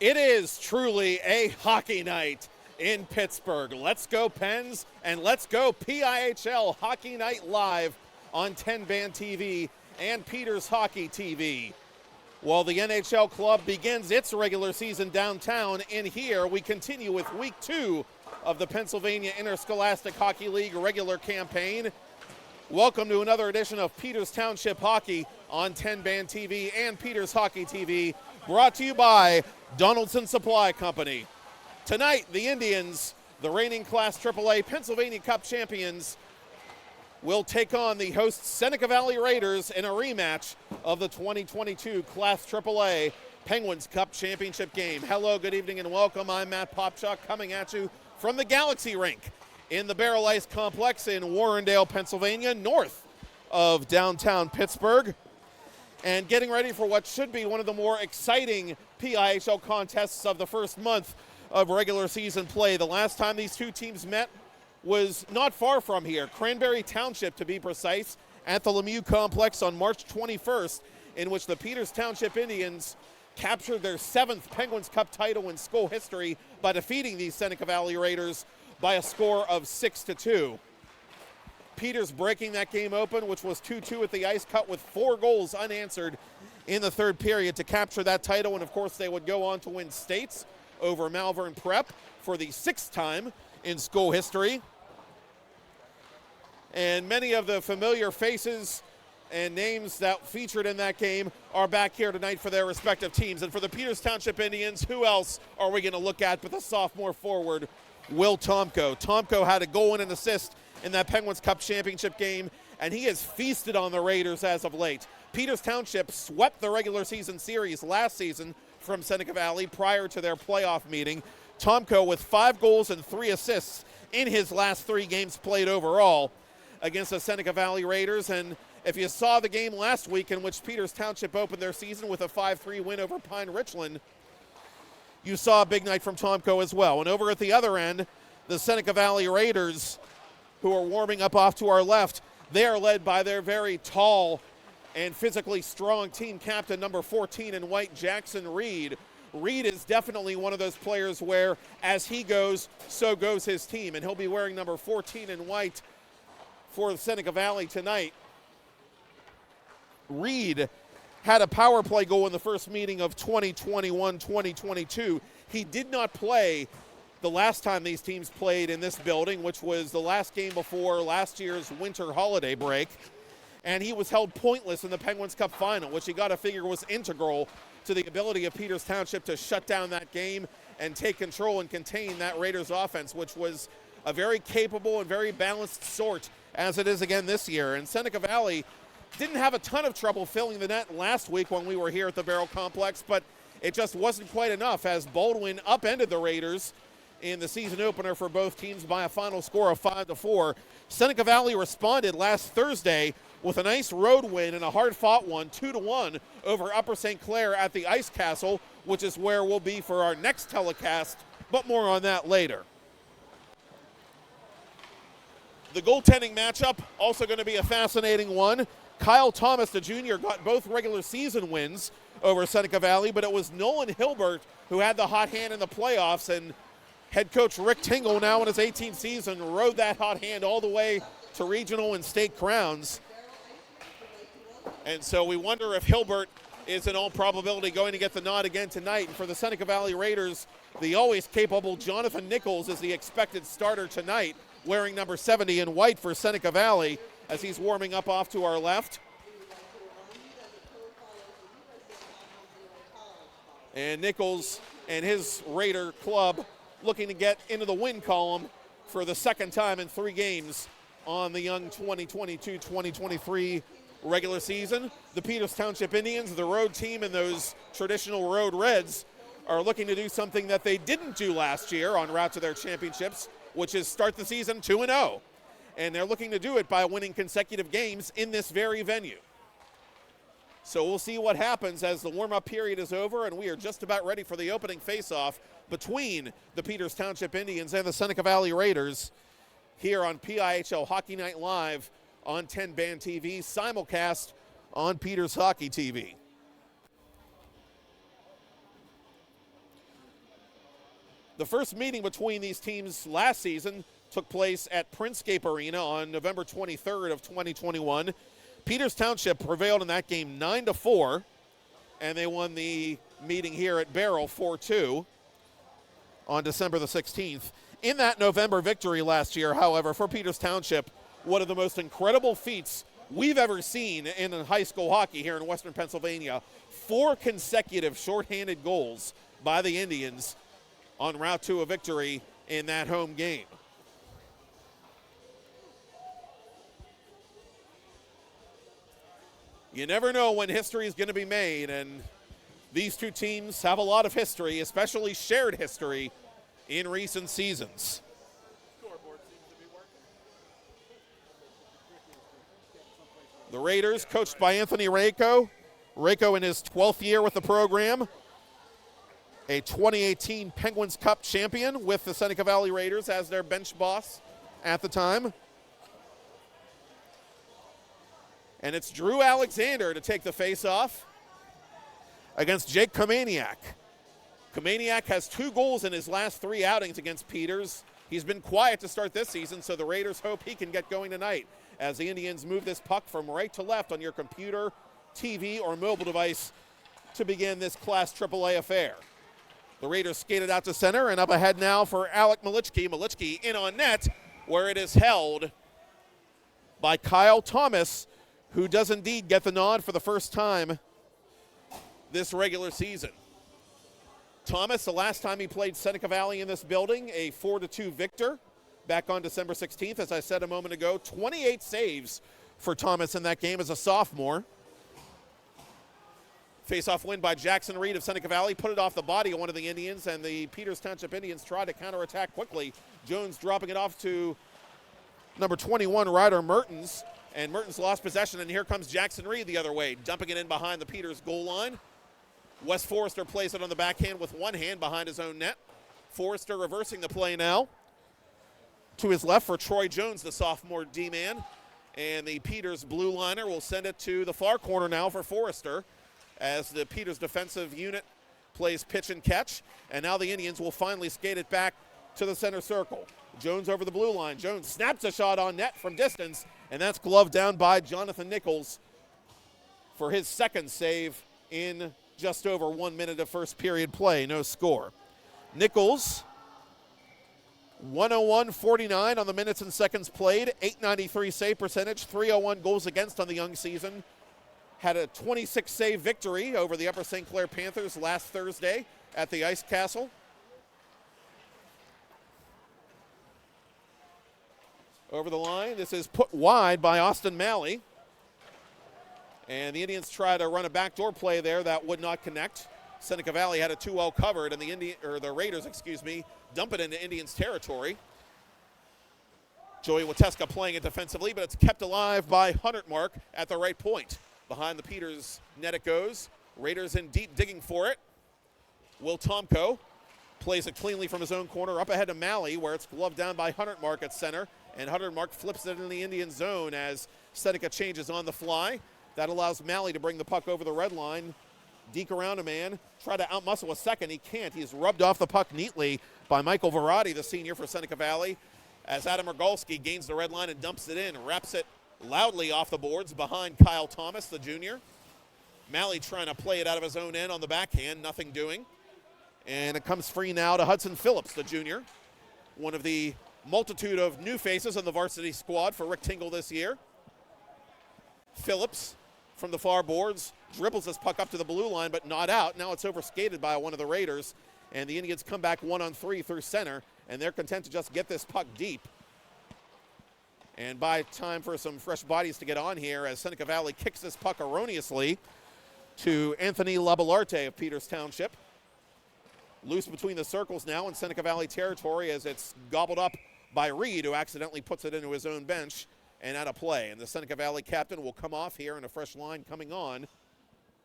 It is truly a hockey night in Pittsburgh. Let's go Pens and let's go PIHL Hockey Night Live on 10-Band TV and Peters Hockey TV. While the NHL club begins its regular season downtown, in here we continue with week 2 of the Pennsylvania Interscholastic Hockey League regular campaign. Welcome to another edition of Peters Township Hockey on 10-Band TV and Peters Hockey TV, brought to you by Donaldson Supply Company. Tonight, the Indians, the reigning Class AAA Pennsylvania Cup champions, will take on the hosts Seneca Valley Raiders in a rematch of the 2022 Class AAA Penguins Cup Championship game. Hello, good evening, and welcome. I'm Matt Popchock, coming at you from the Galaxy Rink in the Baierl Ice Complex in Warrendale, Pennsylvania, north of downtown Pittsburgh, and getting ready for what should be one of the more exciting PIHL contests of the first month of regular season play. The last time these two teams met was not far from here, Cranberry Township to be precise, at the Lemieux Complex on March 21st, in which the Peters Township Indians captured their 7th Penguins Cup title in school history by defeating the Seneca Valley Raiders by a score of 6-2. Peters breaking that game open, which was 2-2 at the ice cut with 4 goals unanswered in the third period to capture that title, and of course they would go on to win states over Malvern Prep for the 6th time in school history. And many of the familiar faces and names that featured in that game are back here tonight for their respective teams. And for the Peters Township Indians, who else are we going to look at but the sophomore forward, Will Tomko. Tomko had a goal and an assist in that Penguins Cup Championship game, and he has feasted on the Raiders as of late. Peters Township swept the regular season series last season from Seneca Valley prior to their playoff meeting. Tomko with 5 goals and 3 assists in his last 3 games played overall against the Seneca Valley Raiders. And if you saw the game last week in which Peters Township opened their season with a 5-3 win over Pine Richland, you saw a big night from Tomko as well. And over at the other end, the Seneca Valley Raiders, who are warming up off to our left, they are led by their very tall and physically strong team captain, number 14 in white, Jackson Reed. Reed is definitely one of those players where as he goes, so goes his team, and he'll be wearing number 14 in white for Seneca Valley tonight. Reed had a power play goal in the first meeting of 2021-2022. He did not play the last time these teams played in this building, which was the last game before last year's winter holiday break, and he was held pointless in the Penguins Cup final, which you got to figure was integral to the ability of Peters Township to shut down that game and take control and contain that Raiders offense, which was a very capable and very balanced sort, as it is again this year. And Seneca Valley didn't have a ton of trouble filling the net last week when we were here at the Baierl Complex, but it just wasn't quite enough as Baldwin upended the Raiders in the season opener for both teams by a final score of 5-4. Seneca Valley responded last Thursday with a nice road win and a hard-fought one, 2-1 over Upper St. Clair at the Ice Castle, which is where we'll be for our next telecast, but more on that later. The goaltending matchup, also going to be a fascinating one. Kyle Thomas, the junior, got both regular season wins over Seneca Valley, but it was Nolan Hilbert who had the hot hand in the playoffs, and head coach Rick Tingle, now in his 18th season, rode that hot hand all the way to regional and state crowns. And so we wonder if Hilbert is in all probability going to get the nod again tonight. And for the Seneca Valley Raiders, the always capable Jonathan Nichols is the expected starter tonight, wearing number 70 in white for Seneca Valley as he's warming up off to our left. And Nichols and his Raider club looking to get into the win column for the second time in 3 games on the young 2022-2023 regular season. The Peters Township Indians, the road team, and those traditional road Reds are looking to do something that they didn't do last year en route to their championships, which is start the season 2-0. And they're looking to do it by winning consecutive games in this very venue. So we'll see what happens as the warm-up period is over, and we are just about ready for the opening face-off between the Peters Township Indians and the Seneca Valley Raiders here on PIHL Hockey Night Live on 10-Band TV, simulcast on Peters Hockey TV. The first meeting between these teams last season took place at Prinscape Arena on November 23rd of 2021. Peters Township prevailed in that game 9-4, and they won the meeting here at Baierl 4-2 on December the 16th. In that November victory last year, however, for Peters Township, one of the most incredible feats we've ever seen in high school hockey here in Western Pennsylvania. 4 consecutive shorthanded goals by the Indians en route to a victory in that home game. You never know when history is going to be made, and these two teams have a lot of history, especially shared history, in recent seasons. The Raiders, coached by Anthony Rako. Rako in his 12th year with the program. A 2018 Penguins Cup champion with the Seneca Valley Raiders as their bench boss at the time. And it's Drew Alexander to take the face-off against Jake Komaniak. Komaniak has 2 goals in his last 3 outings against Peters. He's been quiet to start this season, so the Raiders hope he can get going tonight as the Indians move this puck from right to left on your computer, TV, or mobile device to begin this Class AAA affair. The Raiders skated out to center and up ahead now for Alec Malichki. Malichki in on net, where it is held by Kyle Thomas, who does indeed get the nod for the first time this regular season. Thomas, the last time he played Seneca Valley in this building, a 4-2 victor back on December 16th. As I said a moment ago, 28 saves for Thomas in that game as a sophomore. Face-off win by Jackson Reed of Seneca Valley, put it off the body of one of the Indians, and the Peters Township Indians tried to counterattack quickly. Jones dropping it off to number 21, Ryder Mertens, and Mertens lost possession, and here comes Jackson Reed the other way, dumping it in behind the Peters goal line. Wes Forrester plays it on the backhand with one hand behind his own net. Forrester reversing the play now to his left for Troy Jones, the sophomore D-man, and the Peters blue liner will send it to the far corner now for Forrester, as the Peters defensive unit plays pitch and catch, and now the Indians will finally skate it back to the center circle. Jones over the blue line. Jones snaps a shot on net from distance, and that's gloved down by Jonathan Nichols for his second save in just over 1 minute of first period play. No score. Nichols, 101-49 on the minutes and seconds played, .893 save percentage, .301 goals against on the young season. Had a 26 save victory over the Upper St. Clair Panthers last Thursday at the Ice Castle. Over the line, this is put wide by Austin Malley. And the Indians try to run a backdoor play there that would not connect. Seneca Valley had a 2-0 covered, and the Raiders, dump it into Indians territory. Joey Wateska playing it defensively, but it's kept alive by Huntertmark at the right point. Behind the Peters net it goes. Raiders in deep digging for it. Will Tomko plays it cleanly from his own corner up ahead to Malley, where it's gloved down by Huntertmark at center. And Huntertmark flips it in the Indian zone as Seneca changes on the fly. That allows Malley to bring the puck over the red line. Deke around a man, try to outmuscle a second. He can't. He's rubbed off the puck neatly by Michael Verratti, the senior for Seneca Valley, as Adam Rogalski gains the red line and dumps it in, wraps it loudly off the boards behind Kyle Thomas, the junior. Malley trying to play it out of his own end on the backhand, nothing doing. And it comes free now to Hudson Phillips, the junior, one of the multitude of new faces on the varsity squad for Rick Tingle this year. Phillips from the far boards dribbles this puck up to the blue line, but not out. Now it's overskated by one of the Raiders, and the Indians come back 1-on-3 through center, and they're content to just get this puck deep. And by time for some fresh bodies to get on here as Seneca Valley kicks this puck erroneously to Anthony Labellarte of Peters Township. Loose between the circles now in Seneca Valley territory as it's gobbled up by Reed, who accidentally puts it into his own bench and out of play. And the Seneca Valley captain will come off here, and a fresh line coming on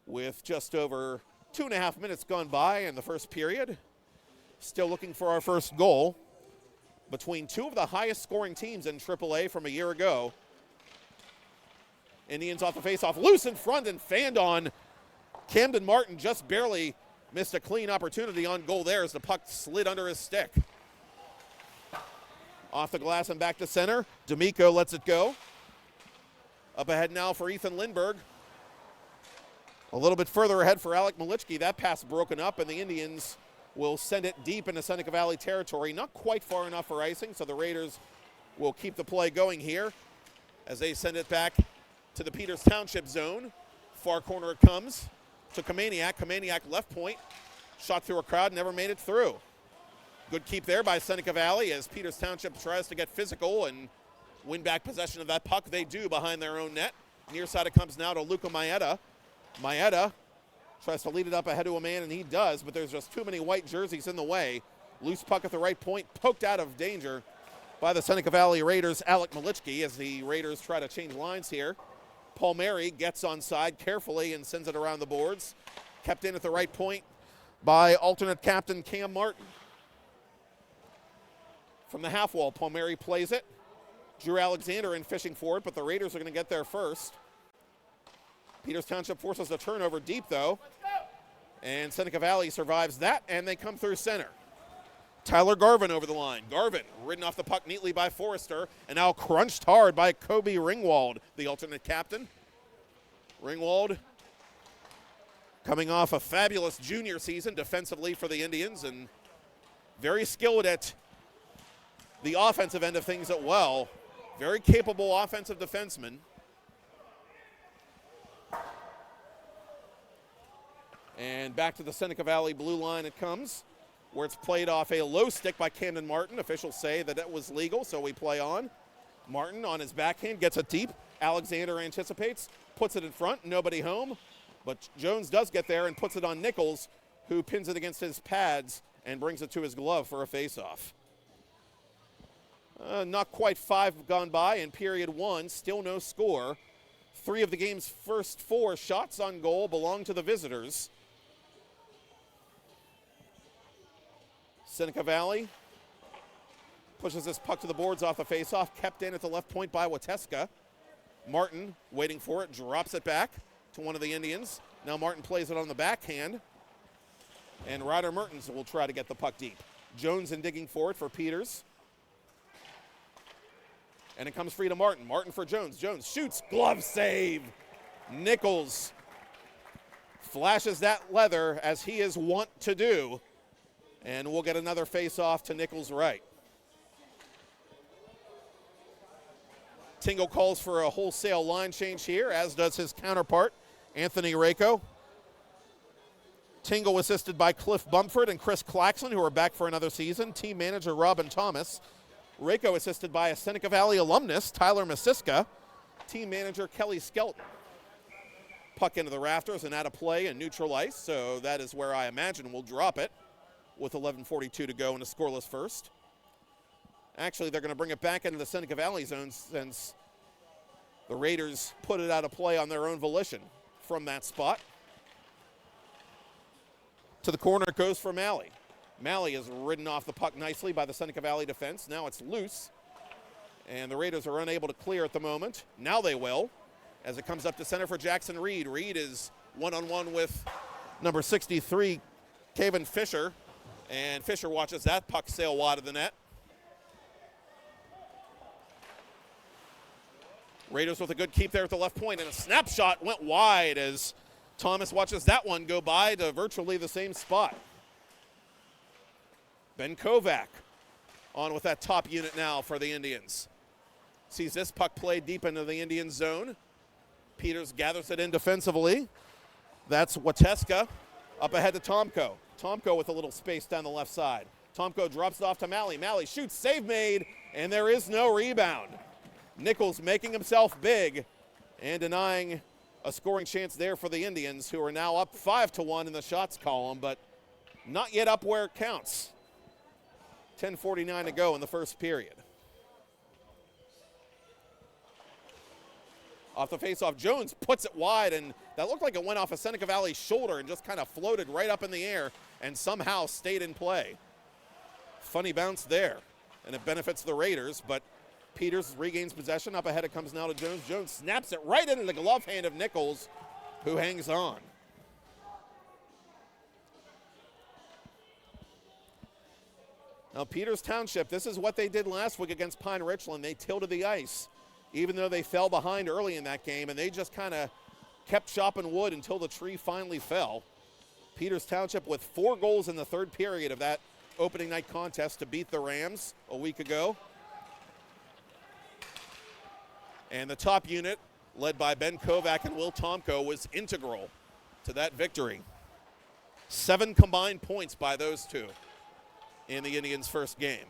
with just over 2.5 minutes gone by in the first period. Still looking for our first goal between two of the highest scoring teams in AAA from a year ago. Indians off the faceoff, loose in front and fanned on. Camden Martin just barely Missed a clean opportunity on goal there as the puck slid under his stick. Off the glass and back to center. D'Amico lets it go. Up ahead now for Ethan Lindbergh. A little bit further ahead for Alec Malichki. That pass broken up, and the Indians will send it deep into Seneca Valley territory. Not quite far enough for icing, so the Raiders will keep the play going here as they send it back to the Peters Township zone. Far corner it comes to Kamaniak. Kamaniak left point. Shot through a crowd, never made it through. Good keep there by Seneca Valley as Peters Township tries to get physical and win back possession of that puck. They do behind their own net. Near side it comes now to Luca Maeda. Maeda tries to lead it up ahead to a man, and he does, but there's just too many white jerseys in the way. Loose puck at the right point, poked out of danger by the Seneca Valley Raiders' Alec Malichki as the Raiders try to change lines here. Palmieri gets onside carefully and sends it around the boards. Kept in at the right point by alternate captain Cam Martin. From the half wall, Palmieri plays it. Drew Alexander in fishing for it, but the Raiders are going to get there first. Peters Township forces a turnover deep, though. And Seneca Valley survives that, and they come through center. Tyler Garvin over the line. Garvin ridden off the puck neatly by Forrester, and now crunched hard by Kobe Ringwald, the alternate captain. Ringwald coming off a fabulous junior season defensively for the Indians, and very skilled at the offensive end of things as well. Very capable offensive defenseman. And back to the Seneca Valley blue line it comes, where it's played off a low stick by Camden Martin. Officials say that it was legal, so we play on. Martin on his backhand gets it deep. Alexander anticipates, puts it in front, nobody home. But Jones does get there and puts it on Nichols, who pins it against his pads and brings it to his glove for a faceoff. Not quite 5 gone by in period 1, still no score. 3 of the game's first 4 shots on goal belong to the visitors. Seneca Valley pushes this puck to the boards off the faceoff, kept in at the left point by Wateska. Martin waiting for it, drops it back to one of the Indians. Now Martin plays it on the backhand, and Ryder Mertens will try to get the puck deep. Jones in digging for it for Peters. And it comes free to Martin. Martin for Jones. Jones shoots, glove save. Nichols flashes that leather as he is wont to do. And we'll get another face-off to Nichols' right. Tingle calls for a wholesale line change here, as does his counterpart, Anthony Rako. Tingle assisted by Cliff Bumford and Chris Claxon, who are back for another season. Team manager Robin Thomas. Rako assisted by a Seneca Valley alumnus, Tyler Masiska. Team manager Kelly Skelton. Puck into the rafters and out of play and neutral ice, so that is where I imagine we'll drop it with 11:42 to go in a scoreless first. Actually, they're going to bring it back into the Seneca Valley zone since the Raiders put it out of play on their own volition from that spot. To the corner it goes for Malley. Malley is ridden off the puck nicely by the Seneca Valley defense. Now it's loose, and the Raiders are unable to clear at the moment. Now they will, as it comes up to center for Jackson Reed. Reed is one-on-one with number 63, Kevin Fisher, and Fisher watches that puck sail wide of the net. Raiders with a good keep there at the left point, and a snapshot went wide as Thomas watches that one go by to virtually the same spot. Ben Kovac on with that top unit now for the Indians. Sees this puck played deep into the Indian zone. Peters gathers it in defensively. That's Wateska up ahead to Tomko. Tomko with a little space down the left side. Tomko drops it off to Malley. Malley shoots, save made, and there is no rebound. Nichols making himself big and denying a scoring chance there for the Indians, who are now up 5-1 in the shots column, but not yet up where it counts. 10:49 to go in the first period. Off the faceoff, Jones puts it wide, and that looked like it went off a Seneca Valley shoulder and just kind of floated right up in the air and somehow stayed in play. Funny bounce there, and it benefits the Raiders, but Peters regains possession. Up ahead it comes now to Jones. Jones snaps it right into the glove hand of Nichols, who hangs on. Now, Peters Township, this is what they did last week against Pine Richland. They tilted the ice, even though they fell behind early in that game, and they just kind of kept chopping wood until the tree finally fell. Peters Township with 4 goals in the third period of that opening night contest to beat the Rams a week ago. And the top unit, led by Ben Kovac and Will Tomko, was integral to that victory. 7 combined points by those two in the Indians' first game.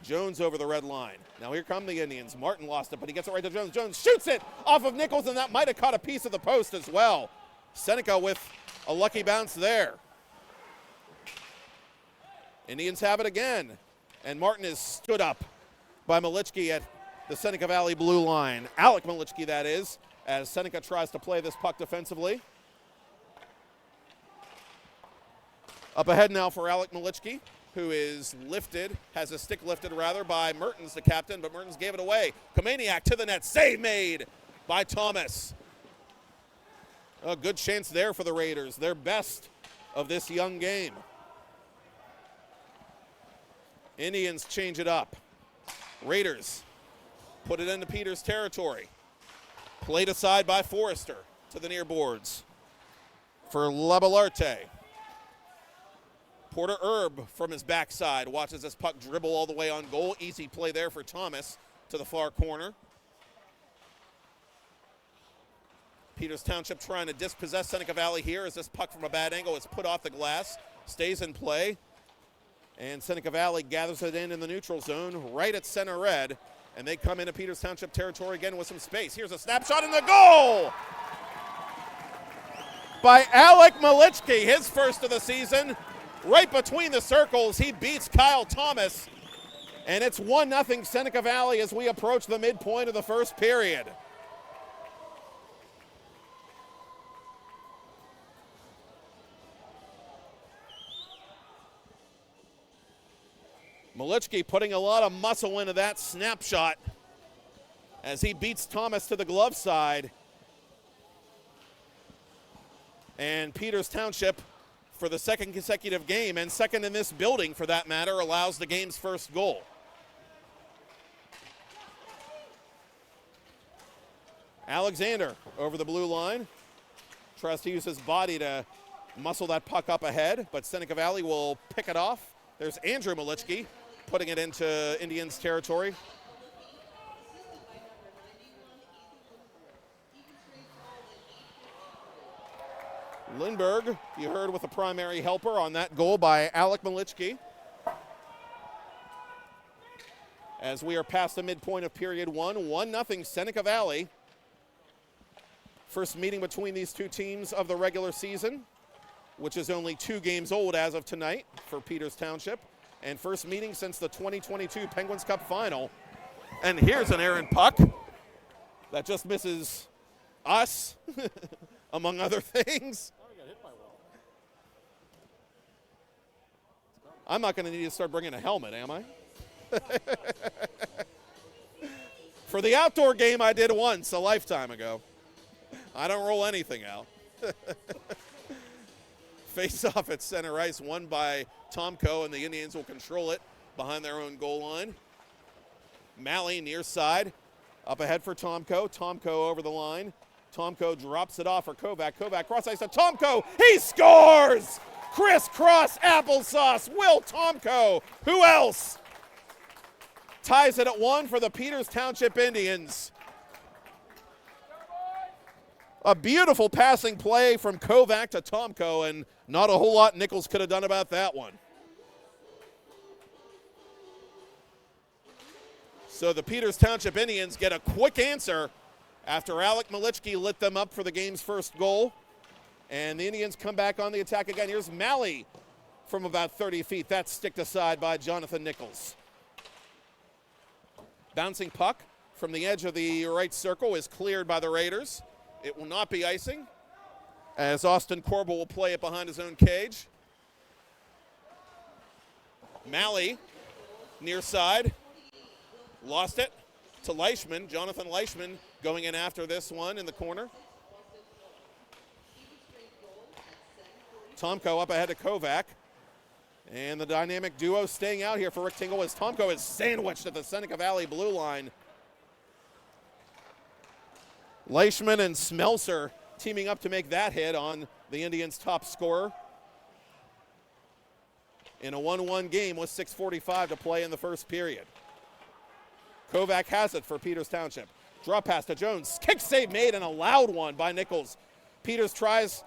Jones over the red line. Now here come the Indians. Martin lost it, but he gets it right to Jones. Jones shoots it off of Nichols, and that might have caught a piece of the post as well. Seneca with a lucky bounce there. Indians have it again, and Martin is stood up by Malichki at the Seneca Valley blue line. Alec Malichki, that is, as Seneca tries to play this puck defensively. Up ahead now for Alec Malichki, who is lifted, has a stick lifted rather, by Mertens, the captain, but Mertens gave it away. Komaniak to the net, save made by Thomas. A good chance there for the Raiders, their best of this young game. Indians change it up. Raiders put it into Peters territory. Played aside by Forrester to the near boards for Labalarte. Porter Erb from his backside watches this puck dribble all the way on goal. Easy play there for Thomas to the far corner. Peters Township trying to dispossess Seneca Valley here as this puck from a bad angle is put off the glass, stays in play. And Seneca Valley gathers it in the neutral zone right at center red. And they come into Peters Township territory again with some space. Here's a snapshot in the goal by Alec Malichki, his first of the season. Right between the circles, he beats Kyle Thomas. And it's 1-0 Seneca Valley as we approach the midpoint of the first period. Malichki putting a lot of muscle into that snapshot as he beats Thomas to the glove side. And Peters Township, for the second consecutive game, and second in this building for that matter, allows the game's first goal. Alexander over the blue line. Tries to use his body to muscle that puck up ahead, but Seneca Valley will pick it off. There's Andrew Malichki putting it into Indians territory. Lindbergh, you heard, with a primary helper on that goal by Alec Malichki. As we are past the midpoint of period 1-0 Seneca Valley. First meeting between these two teams of the regular season, which is only 2 games old as of tonight for Peters Township. And first meeting since the 2022 Penguins Cup final. And here's an errant puck that just misses us, among other things. I'm not going to need to start bringing a helmet, am I? For the outdoor game I did once a lifetime ago. I don't roll anything out. Face off at center ice, won by Tomko, and the Indians will control it behind their own goal line. Malley near side, up ahead for Tomko. Tomko over the line. Tomko drops it off for Kovac. Kovac cross ice to Tomko. He scores! Crisscross applesauce. Will Tomko. Who else? Ties it at 1 for the Peters Township Indians. A beautiful passing play from Kovac to Tomko, and not a whole lot Nichols could have done about that one. So the Peters Township Indians get a quick answer after Alec Malichki lit them up for the game's first goal. And the Indians come back on the attack again. Here's Malley from about 30 feet. That's sticked aside by Jonathan Nichols. Bouncing puck from the edge of the right circle is cleared by the Raiders. It will not be icing, as Austin Corbel will play it behind his own cage. Malley, near side, lost it to Leishman. Jonathan Leishman going in after this one in the corner. Tomko up ahead to Kovac. And the dynamic duo staying out here for Rick Tingle as Tomko is sandwiched at the Seneca Valley blue line. Leishman and Smelser teaming up to make that hit on the Indians' top scorer. In a 1-1 game with 6:45 to play in the first period. Kovac has it for Peters Township. Drop pass to Jones. Kick save made and a loud one by Nichols. Peters tries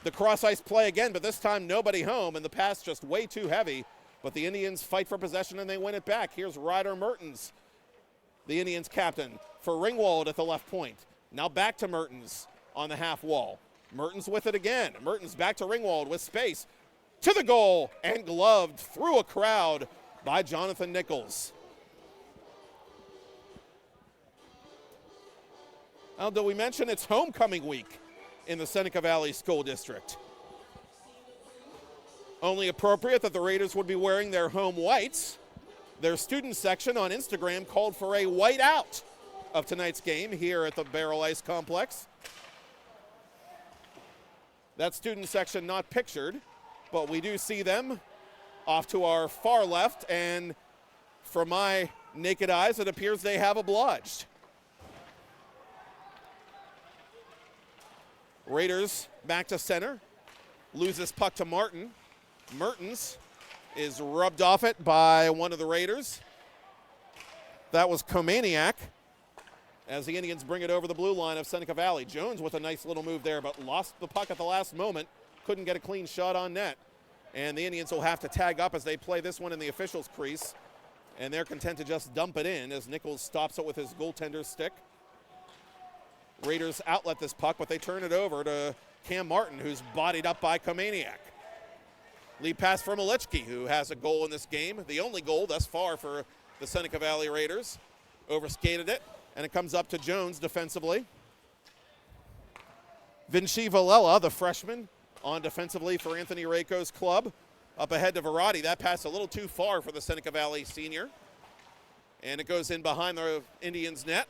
the cross ice play again, but this time nobody home, and the pass just way too heavy. But the Indians fight for possession and they win it back. Here's Ryder Mertens, the Indians captain, for Ringwald at the left point. Now back to Mertens on the half wall. Mertens with it again. Mertens back to Ringwald with space. To the goal and gloved through a crowd by Jonathan Nichols. Now, do we mention it's homecoming week in the Seneca Valley School District? Only appropriate that the Raiders would be wearing their home whites. Their student section on Instagram called for a white out of tonight's game here at the Baierl Ice Complex. That student section not pictured, but we do see them off to our far left, and from my naked eyes, it appears they have obliged. Raiders back to center, loses puck to Martin. Mertens is rubbed off it by one of the Raiders. That was Komaniak as the Indians bring it over the blue line of Seneca Valley. Jones with a nice little move there, but lost the puck at the last moment. Couldn't get a clean shot on net. And the Indians will have to tag up as they play this one in the officials' crease. And they're content to just dump it in as Nichols stops it with his goaltender's stick. Raiders outlet this puck, but they turn it over to Cam Martin, who's bodied up by Komaniak. Lead pass for Malichki, who has a goal in this game. The only goal thus far for the Seneca Valley Raiders. Overskated it, and it comes up to Jones defensively. Vinci Valella, the freshman, on defensively for Anthony Rayco's club. Up ahead to Verratti. That pass a little too far for the Seneca Valley senior. And it goes in behind the Indians' net,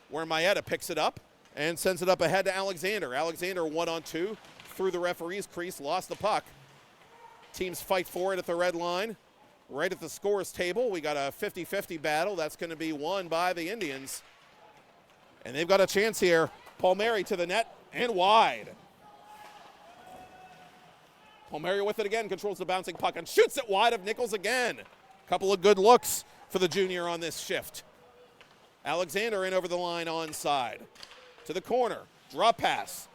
where Maeda picks it up and sends it up ahead to Alexander. Alexander 1-on-2 through the referee's crease, lost the puck. Teams fight for it at the red line. Right at the scores table, we got a 50-50 battle. That's going to be won by the Indians. And they've got a chance here. Palmieri to the net and wide. Palmieri with it again, controls the bouncing puck and shoots it wide of Nichols again. Couple of good looks for the junior on this shift. Alexander in over the line onside. To the corner, drop pass.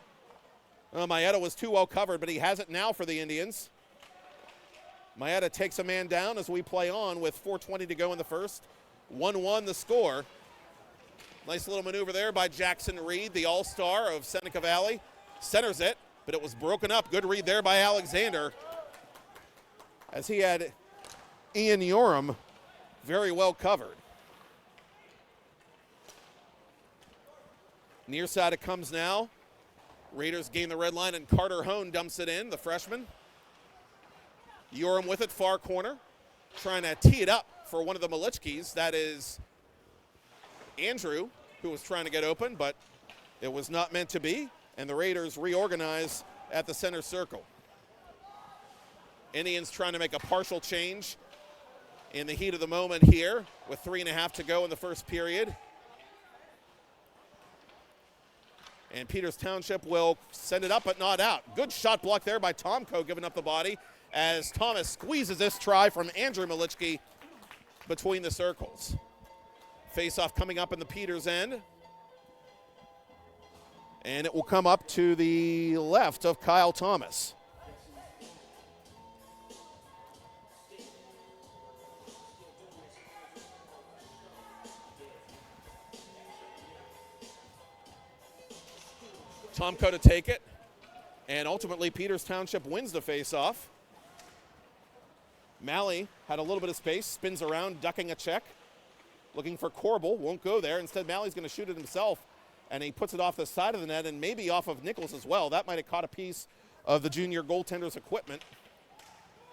Maeda was too well covered, but he has it now for the Indians. Maeda takes a man down as we play on with 4:20 to go in the first. 1-1 the score. Nice little maneuver there by Jackson Reed, the all-star of Seneca Valley. Centers it, but it was broken up. Good read there by Alexander, as he had Ian Yoram very well covered. Near side it comes now. Raiders gain the red line, and Carter Hone dumps it in, the freshman. Yoram with it, far corner, trying to tee it up for one of the Malichkis. That is Andrew, who was trying to get open, but it was not meant to be, and the Raiders reorganize at the center circle. Indians trying to make a partial change in the heat of the moment here with 3.5 to go in the first period. And Peters Township will send it up but not out. Good shot block there by Tomko, giving up the body as Thomas squeezes this try from Andrew Malichki between the circles. Face-off coming up in the Peters end. And it will come up to the left of Kyle Thomas. Tomko to take it, and ultimately Peters Township wins the face-off. Malley had a little bit of space, spins around, ducking a check, looking for Corbel, won't go there. Instead, Malley's going to shoot it himself, and he puts it off the side of the net and maybe off of Nichols as well. That might have caught a piece of the junior goaltender's equipment.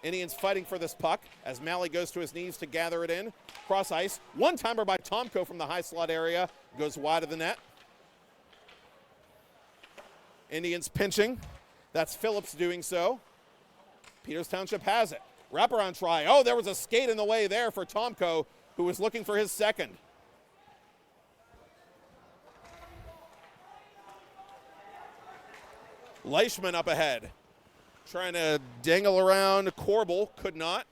Indians fighting for this puck as Malley goes to his knees to gather it in. Cross ice, one-timer by Tomko from the high slot area, goes wide of the net. Indians pinching. That's Phillips doing so. Peters Township has it. Wraparound try. Oh, there was a skate in the way there for Tomko, who was looking for his second. Leishman up ahead. Trying to dangle around Corbel, could not.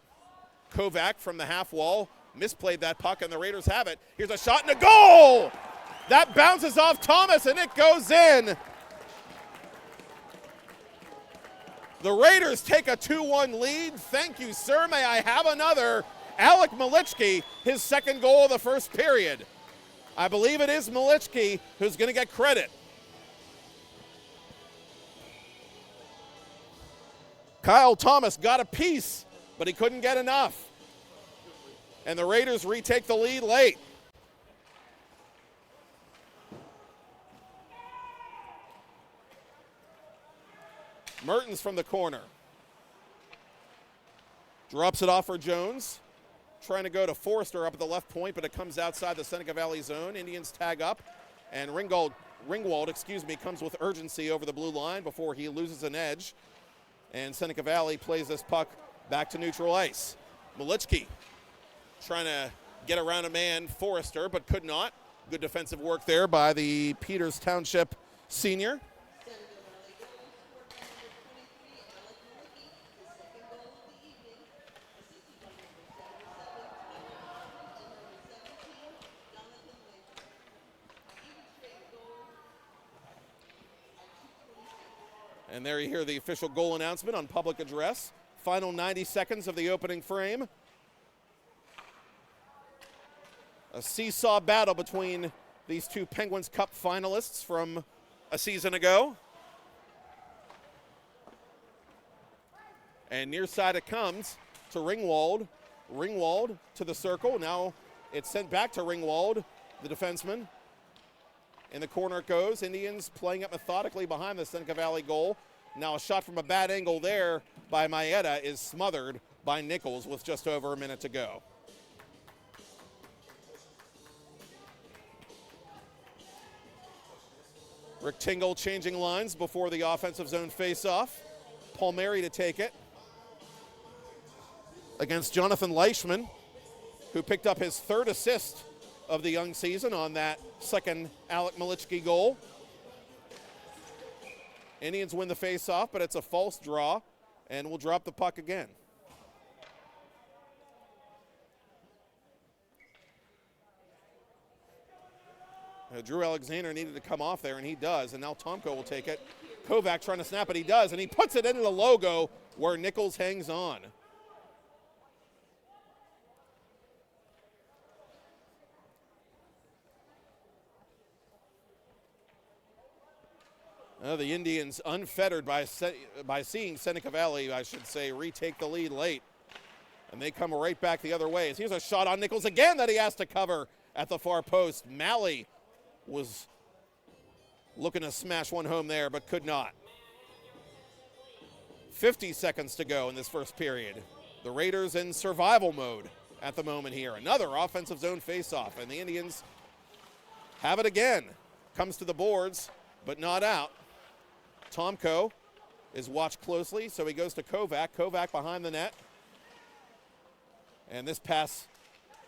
Kovac from the half wall misplayed that puck, and the Raiders have it. Here's a shot and a goal! That bounces off Thomas, and it goes in. The Raiders take a 2-1 lead. Thank you, sir. May I have another? Alec Malichki, his second goal of the first period. I believe it is Malichki who's going to get credit. Kyle Thomas got a piece, but he couldn't get enough. And the Raiders retake the lead late. Mertens from the corner. Drops it off for Jones. Trying to go to Forrester up at the left point, but it comes outside the Seneca Valley zone. Indians tag up, and Ringwald, comes with urgency over the blue line before he loses an edge. And Seneca Valley plays this puck back to neutral ice. Malichki trying to get around a man, Forrester, but could not. Good defensive work there by the Peters Township senior. And there you hear the official goal announcement on public address. Final 90 seconds of the opening frame. A seesaw battle between these two Penguins Cup finalists from a season ago. And near side it comes to Ringwald. Ringwald to the circle. Now it's sent back to Ringwald, the defenseman. In the corner it goes. Indians playing up methodically behind the Seneca Valley goal. Now a shot from a bad angle there by Maeda is smothered by Nichols with just over a minute to go. Rick Tingle changing lines before the offensive zone face-off. Palmieri to take it against Jonathan Leishman, who picked up his third assist of the young season on that second Alec Malichki goal. Indians win the face-off, but it's a false draw, and we'll drop the puck again. Drew Alexander needed to come off there, and he does, and now Tomko will take it. Kovac trying to snap it, he does, and he puts it into the logo where Nichols hangs on. The Indians unfettered by seeing Seneca Valley, I should say, retake the lead late. And they come right back the other way. Here's a shot on Nichols again that he has to cover at the far post. Malley was looking to smash one home there, but could not. 50 seconds to go in this first period. The Raiders in survival mode at the moment here. Another offensive zone faceoff, and the Indians have it again. Comes to the boards, but not out. Tomko is watched closely, so he goes to Kovac. Kovac behind the net. And this pass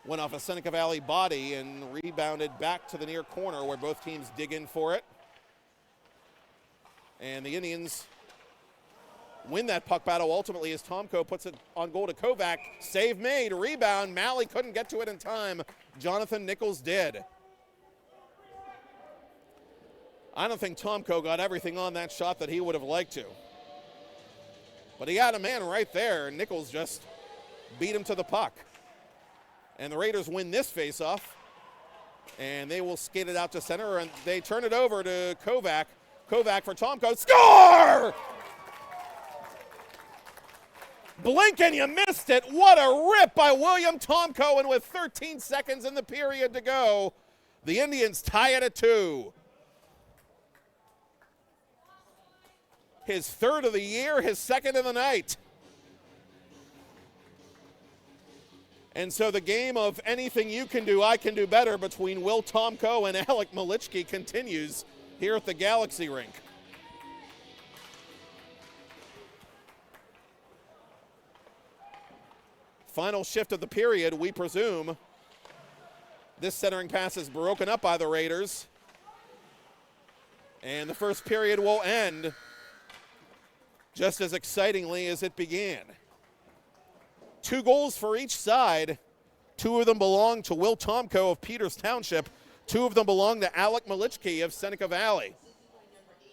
went off a Seneca Valley body and rebounded back to the near corner where both teams dig in for it. And the Indians win that puck battle ultimately as Tomko puts it on goal to Kovac. Save made, rebound. Malley couldn't get to it in time. Jonathan Nichols did. I don't think Tomko got everything on that shot that he would have liked to. But he had a man right there, and Nichols just beat him to the puck. And the Raiders win this faceoff, and they will skate it out to center, and they turn it over to Kovac. Kovac for Tomko. Score! Blink and you missed it. What a rip by William Tomko, and with 13 seconds in the period to go, the Indians tie it at 2. His third of the year, his second of the night. And so the game of anything you can do, I can do better between Will Tomko and Alec Malichki continues here at the Galaxy Rink. Final shift of the period, we presume. This centering pass is broken up by the Raiders. And the first period will end just as excitingly as it began. 2 goals for each side. 2 of them belong to Will Tomko of Peters Township. 2 of them belong to Alec Malichki of Seneca Valley.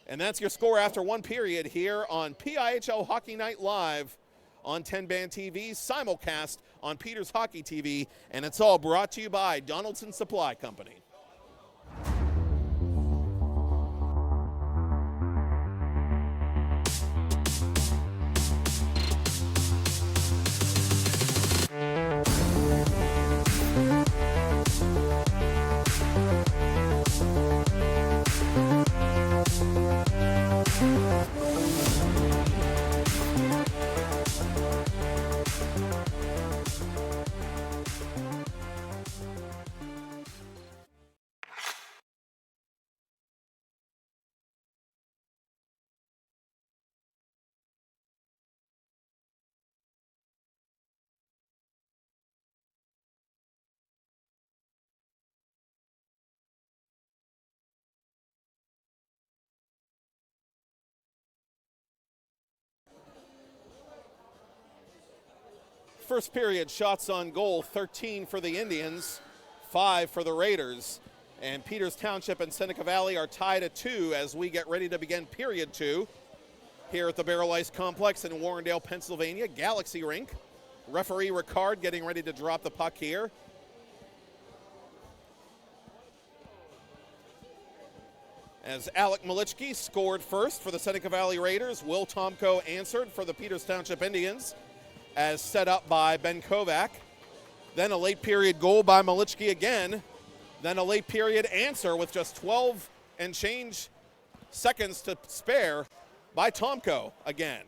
And that's your score after 1 period here on PIHL Hockey Night Live on 10-Band TV, simulcast on Peters Hockey TV, and it's all brought to you by Donaldson Supply Company. First period, shots on goal, 13 for the Indians, 5 for the Raiders. And Peters Township and Seneca Valley are tied at 2 as we get ready to begin period 2 here at the Baierl Ice Complex in Warrendale, Pennsylvania, Galaxy Rink. Referee Ricard getting ready to drop the puck here. As Alec Malichki scored first for the Seneca Valley Raiders, Will Tomko answered for the Peters Township Indians, as set up by Ben Kovac. Then a late period goal by Malichki again. Then a late period answer with just 12 and change seconds to spare by Tomko again.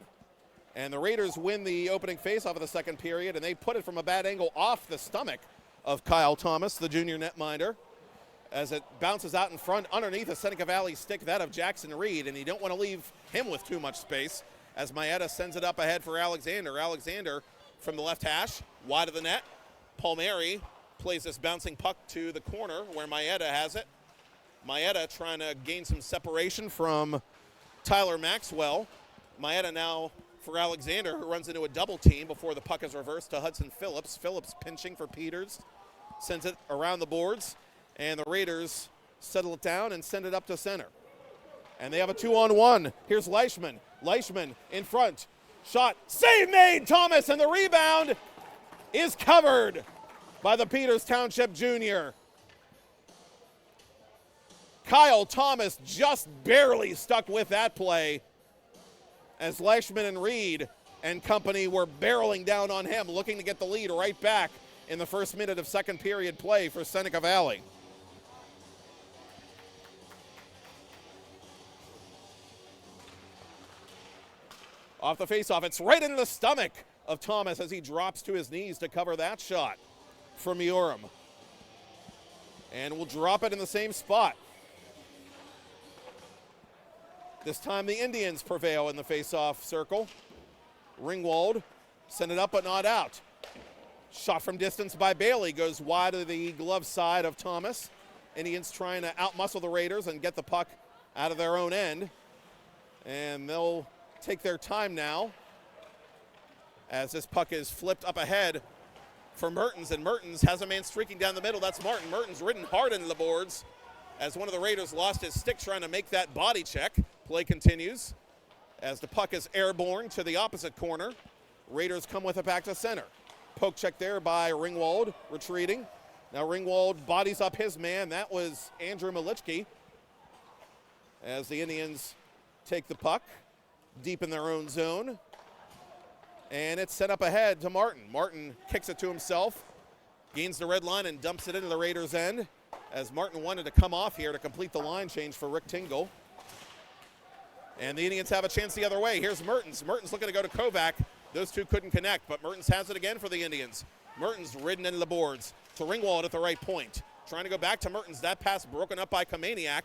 And the Raiders win the opening faceoff of the second period, and they put it from a bad angle off the stomach of Kyle Thomas, the junior netminder, as it bounces out in front underneath a Seneca Valley stick, that of Jackson Reed, and you don't want to leave him with too much space, as Maeda sends it up ahead for Alexander. Alexander from the left hash, wide of the net. Palmieri plays this bouncing puck to the corner where Maeda has it. Maeda trying to gain some separation from Tyler Maxwell. Maeda now for Alexander, who runs into a double team before the puck is reversed to Hudson Phillips. Phillips pinching for Peters, sends it around the boards, and the Raiders settle it down and send it up to center. And they have a 2-on-1. Here's Leishman. Leishman in front. Shot. Save made. Thomas, and the rebound is covered by the Peters Township junior. Kyle Thomas just barely stuck with that play as Leishman and Reed and company were barreling down on him, looking to get the lead right back in the first minute of second period play for Seneca Valley. Off the faceoff, it's right into the stomach of Thomas as he drops to his knees to cover that shot from Urim. And we'll drop it in the same spot. This time the Indians prevail in the faceoff circle. Ringwald sent it up but not out. Shot from distance by Bailey goes wide of the glove side of Thomas. Indians trying to outmuscle the Raiders and get the puck out of their own end. And they'll take their time now as this puck is flipped up ahead for Mertens, and Mertens has a man streaking down the middle. That's Martin. Mertens ridden hard into the boards as one of the Raiders lost his stick trying to make that body check. Play continues as the puck is airborne to the opposite corner. Raiders come with it back to center. Poke check there by Ringwald, retreating. Now Ringwald bodies up his man. That was Andrew Malichki as the Indians take the puck deep in their own zone. And it's set up ahead to Martin. Martin kicks it to himself, gains the red line and dumps it into the Raiders' end as Martin wanted to come off here to complete the line change for Rick Tingle. And the Indians have a chance the other way. Here's Mertens. Mertens looking to go to Kovac. Those two couldn't connect, but Mertens has it again for the Indians. Mertens ridden into the boards to Ringwald at the right point. Trying to go back to Mertens. That pass broken up by Kamaniak,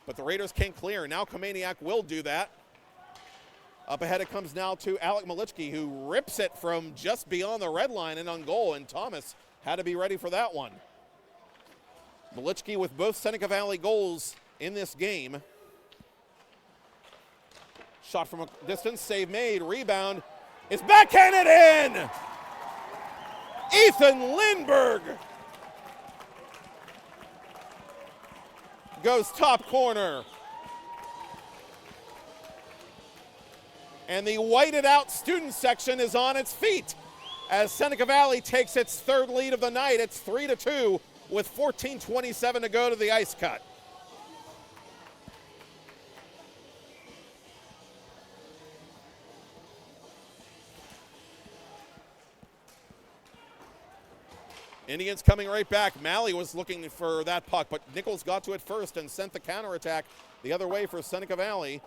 but the Raiders can't clear. Now Kamaniak will do that. Up ahead it comes now to Alec Malichki, who rips it from just beyond the red line and on goal, and Thomas had to be ready for that one. Malichki with both Seneca Valley goals in this game. Shot from a distance, save made, rebound. It's backhanded in! Ethan Lindberg goes top corner. And the whited out student section is on its feet as Seneca Valley takes its third lead of the night. It's 3-2 with 14:27 to go to the ice cut. Indians coming right back. Malley was looking for that puck, but Nichols got to it first and sent the counterattack the other way for Seneca Valley.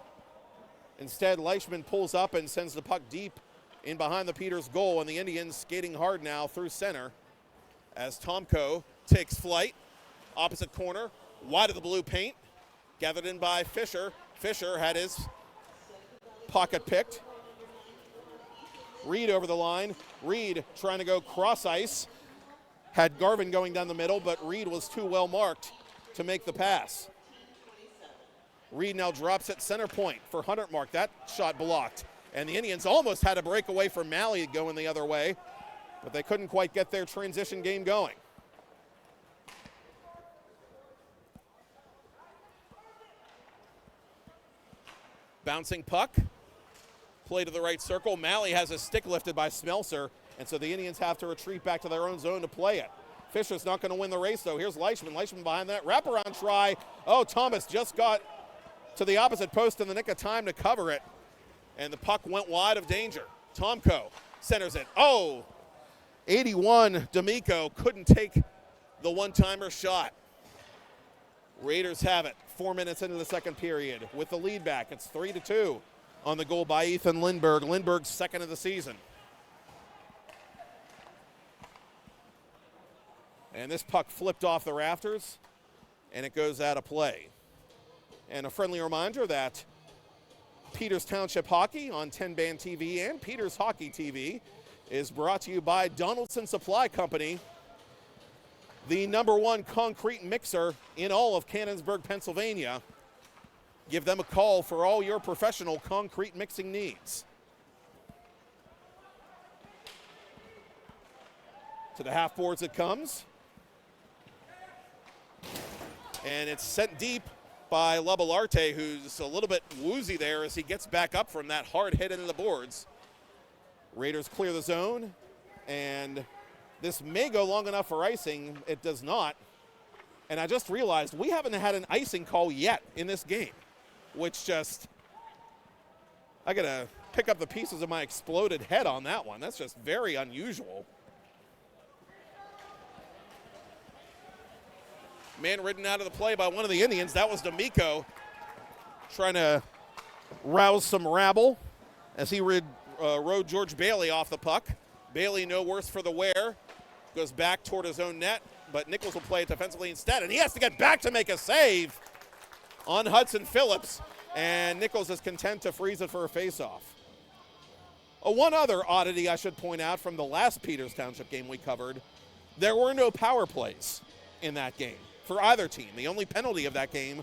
Instead, Leishman pulls up and sends the puck deep in behind the Peters goal, and the Indians skating hard now through center as Tomko takes flight. Opposite corner, wide of the blue paint, gathered in by Fisher. Fisher had his pocket picked. Reed over the line. Reed trying to go cross ice. Had Garvin going down the middle, but Reed was too well marked to make the pass. Reed now drops at center point for Huntertmark. That shot blocked. And the Indians almost had a breakaway from Malley going the other way, but they couldn't quite get their transition game going. Bouncing puck. Play to the right circle. Malley has a stick lifted by Smelser, and so the Indians have to retreat back to their own zone to play it. Fisher's not going to win the race, though. Here's Leishman. Leishman behind that. Wraparound try. Oh, Thomas just got to the opposite post in the nick of time to cover it, and the puck went wide of danger. Tomko centers it. Oh, 81, D'Amico couldn't take the one-timer shot. Raiders have it 4 minutes into the second period with the lead back. It's 3-2 on the goal by Ethan Lindberg. Lindberg's second of the season. And this puck flipped off the rafters, and it goes out of play. And a friendly reminder that Peters Township Hockey on 10-Band TV and Peters Hockey TV is brought to you by Donaldson Supply Company, the #1 concrete mixer in all of Canonsburg, Pennsylvania. Give them a call for all your professional concrete mixing needs. To the half boards it comes. And it's sent deep by Labalarte, who's a little bit woozy there as he gets back up from that hard hit into the boards. Raiders clear the zone, and this may go long enough for icing. It does not. And I just realized we haven't had an icing call yet in this game, which just, I gotta pick up the pieces of my exploded head on that one. That's just very unusual. Man ridden out of the play by one of the Indians. That was D'Amico trying to rouse some rabble as he rode George Bailey off the puck. Bailey no worse for the wear. Goes back toward his own net, but Nichols will play it defensively instead, and he has to get back to make a save on Hudson Phillips, and Nichols is content to freeze it for a faceoff. One other oddity I should point out from the last Peters Township game we covered, there were no power plays in that game for either team. The only penalty of that game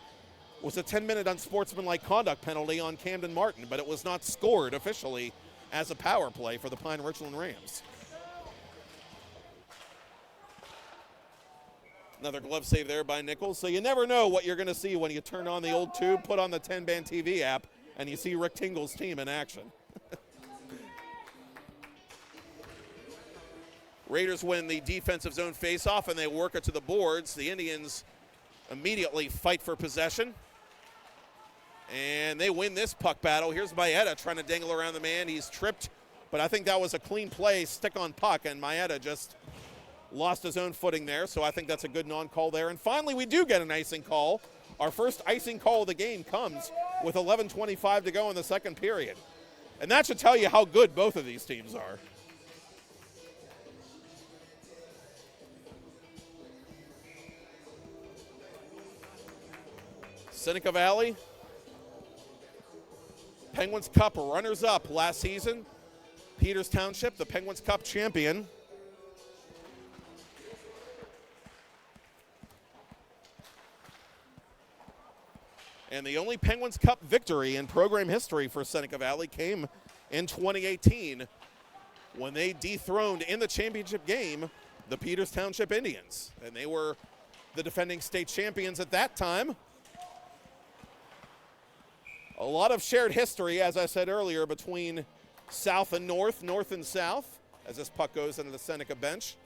was a 10-minute unsportsmanlike conduct penalty on Camden Martin, but it was not scored officially as a power play for the Pine Richland Rams. Another glove save there by Nichols. So you never know what you're going to see when you turn on the old tube, put on the 10-Band TV app, and you see Rick Tingle's team in action. Raiders win the defensive zone faceoff, and they work it to the boards. The Indians immediately fight for possession, and they win this puck battle. Here's Maeda trying to dangle around the man. He's tripped, but I think that was a clean play, stick on puck, and Maeda just lost his own footing there, so I think that's a good non-call there. And finally, we do get an icing call. Our first icing call of the game comes with 11:25 to go in the second period. And that should tell you how good both of these teams are. Seneca Valley Penguins Cup runners-up last season. Peters Township, the Penguins Cup champion. And the only Penguins Cup victory in program history for Seneca Valley came in 2018 when they dethroned in the championship game the Peters Township Indians. And they were the defending state champions at that time. A lot of shared history, as I said earlier, between south and north, north and south, as this puck goes into the Seneca bench.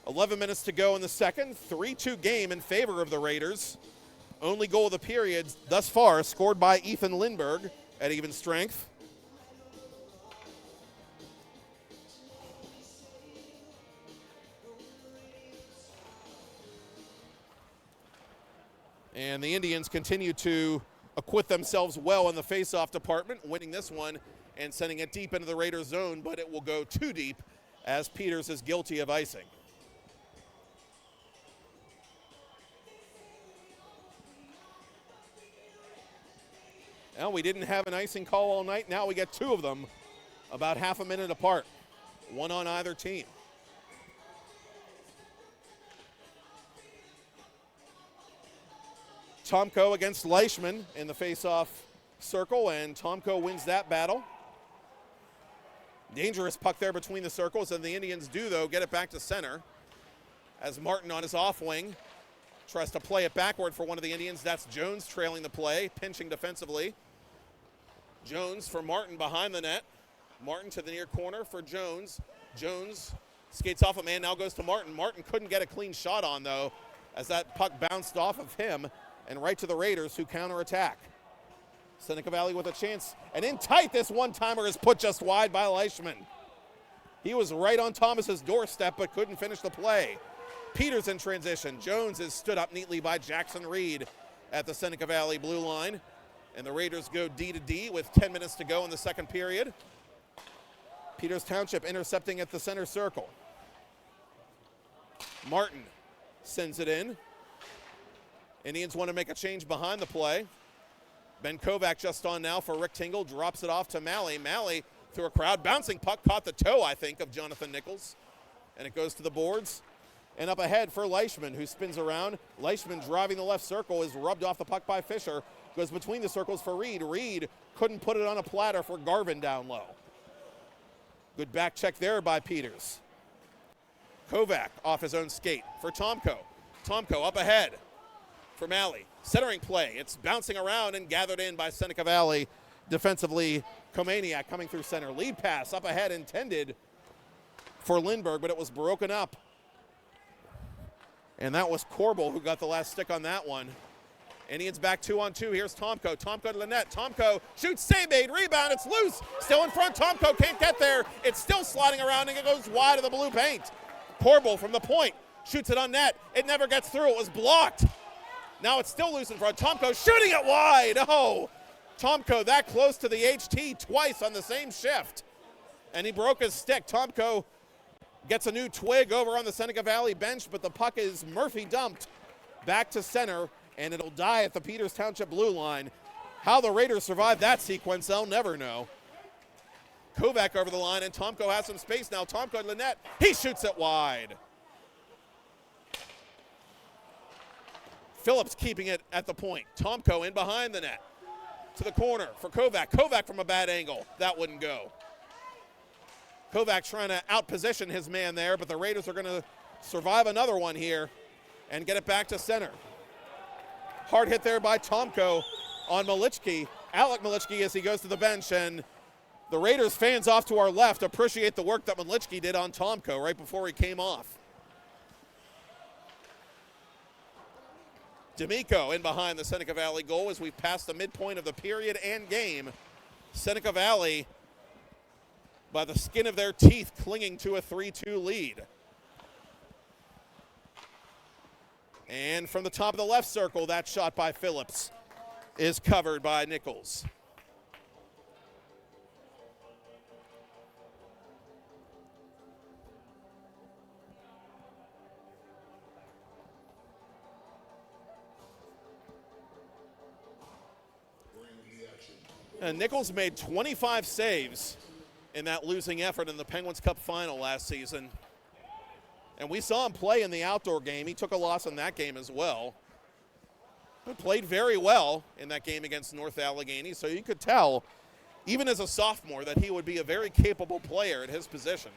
11 minutes to go in the second. 3-2 game in favor of the Raiders. Only goal of the period thus far scored by Ethan Lindberg at even strength. And the Indians continue to acquit themselves well in the faceoff department, winning this one and sending it deep into the Raiders zone, but it will go too deep as Peters is guilty of icing. Well, we didn't have an icing call all night. Now we get two of them about half a minute apart, one on either team. Tomko against Leishman in the face-off circle, and Tomko wins that battle. Dangerous puck there between the circles, and the Indians do, though, get it back to center as Martin on his off wing tries to play it backward for one of the Indians. That's Jones trailing the play, pinching defensively. Jones for Martin behind the net. Martin to the near corner for Jones. Jones skates off a man, now goes to Martin. Martin couldn't get a clean shot on, though, as that puck bounced off of him and right to the Raiders, who counterattack. Seneca Valley with a chance, and in tight, this one-timer is put just wide by Leishman. He was right on Thomas's doorstep, but couldn't finish the play. Peters in transition. Jones is stood up neatly by Jackson Reed at the Seneca Valley blue line, and the Raiders go D to D with 10 minutes to go in the second period. Peters Township intercepting at the center circle. Martin sends it in. Indians want to make a change behind the play. Ben Kovac just on now for Rick Tingle, drops it off to Malley. Malley through a crowd, bouncing puck, caught the toe, I think, of Jonathan Nichols. And it goes to the boards. And up ahead for Leishman, who spins around. Leishman driving the left circle, is rubbed off the puck by Fisher. Goes between the circles for Reed. Reed couldn't put it on a platter for Garvin down low. Good back check there by Peters. Kovac off his own skate for Tomko. Tomko up ahead for Malley. Centering play. It's bouncing around and gathered in by Seneca Valley. Defensively, Komaniak coming through center. Lead pass up ahead intended for Lindberg, but it was broken up. And that was Corbel who got the last stick on that one. Indians back 2-on-2. Here's Tomko. Tomko to the net. Tomko shoots, save made, rebound. It's loose. Still in front. Tomko can't get there. It's still sliding around and it goes wide of the blue paint. Corbel from the point shoots it on net. It never gets through. It was blocked. Now it's still loose in front. Tomko shooting it wide. Oh, Tomko that close to the HT twice on the same shift. And he broke his stick. Tomko gets a new twig over on the Seneca Valley bench, but the puck is Murphy dumped back to center, and it'll die at the Peters Township blue line. How the Raiders survived that sequence, I'll never know. Kovac over the line, and Tomko has some space now. Tomko to the net. He shoots it wide. Phillips keeping it at the point. Tomko in behind the net. To the corner for Kovac. Kovac from a bad angle. That wouldn't go. Kovac trying to outposition his man there, but the Raiders are going to survive another one here and get it back to center. Hard hit there by Tomko on Malichki. Alec Malichki as he goes to the bench, and the Raiders fans off to our left appreciate the work that Malichki did on Tomko right before he came off. D'Amico in behind the Seneca Valley goal as we pass the midpoint of the period and game. Seneca Valley, by the skin of their teeth, clinging to a 3-2 lead. And from the top of the left circle, that shot by Phillips is covered by Nichols. Bring the action Nichols made 25 saves in that losing effort in the Penguins Cup final last season. And we saw him play in the outdoor game. He took a loss in that game as well. But played very well in that game against North Allegheny. So you could tell, even as a sophomore, that he would be a very capable player at his position.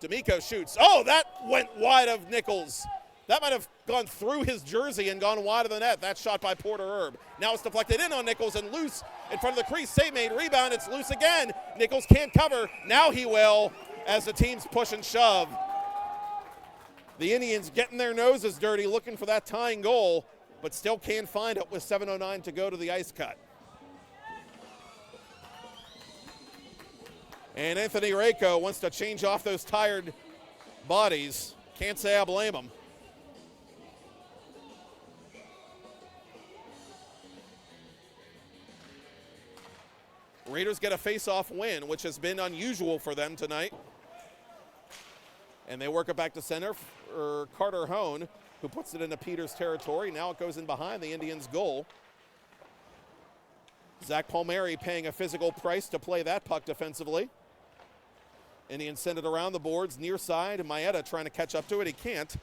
D'Amico shoots. Oh, that went wide of Nichols. That might have gone through his jersey and gone wide of the net. That shot by Porter Herb. Now it's deflected in on Nichols and loose in front of the crease. Save made, rebound, it's loose again. Nichols can't cover. Now he will as the teams push and shove. The Indians getting their noses dirty, looking for that tying goal, but still can't find it with 7:09 to go to the ice cut. And Anthony Rako wants to change off those tired bodies. Can't say I blame him. Raiders get a face-off win, which has been unusual for them tonight. And they work it back to center for Carter Hone, who puts it into Peters' territory. Now it goes in behind the Indians' goal. Zach Palmieri paying a physical price to play that puck defensively. Indians send it around the boards, near side, and Maeda trying to catch up to it. He can't.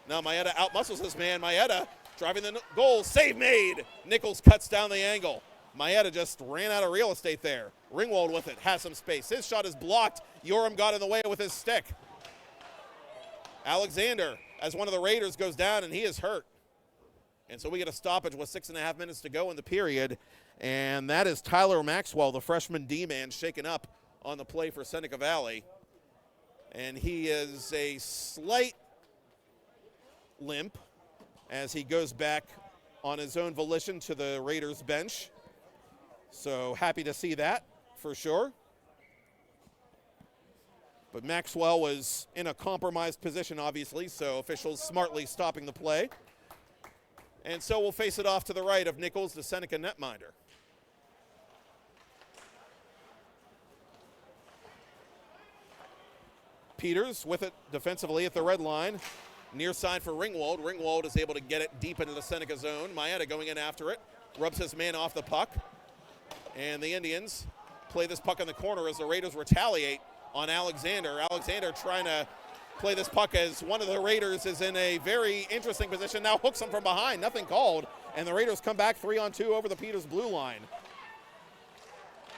Now Maeda outmuscles this man. Maeda driving the goal. Save made. Nichols cuts down the angle. Maeda just ran out of real estate there. Ringwald with it, has some space. His shot is blocked. Yoram got in the way with his stick. Alexander, as one of the Raiders, goes down, and he is hurt. And so we get a stoppage with 6.5 minutes to go in the period. And that is Tyler Maxwell, the freshman D-man, shaken up on the play for Seneca Valley. And he is a slight limp as he goes back on his own volition to the Raiders bench. So happy to see that for sure. But Maxwell was in a compromised position, obviously, so officials smartly stopping the play. And so we'll face it off to the right of Nichols, the Seneca netminder. Peters with it defensively at the red line. Near side for Ringwald. Ringwald is able to get it deep into the Seneca zone. Maeda going in after it. Rubs his man off the puck. And the Indians play this puck in the corner as the Raiders retaliate on Alexander. Alexander trying to play this puck as one of the Raiders is in a very interesting position. Now hooks him from behind, nothing called. And the Raiders come back 3-on-2 over the Peters blue line.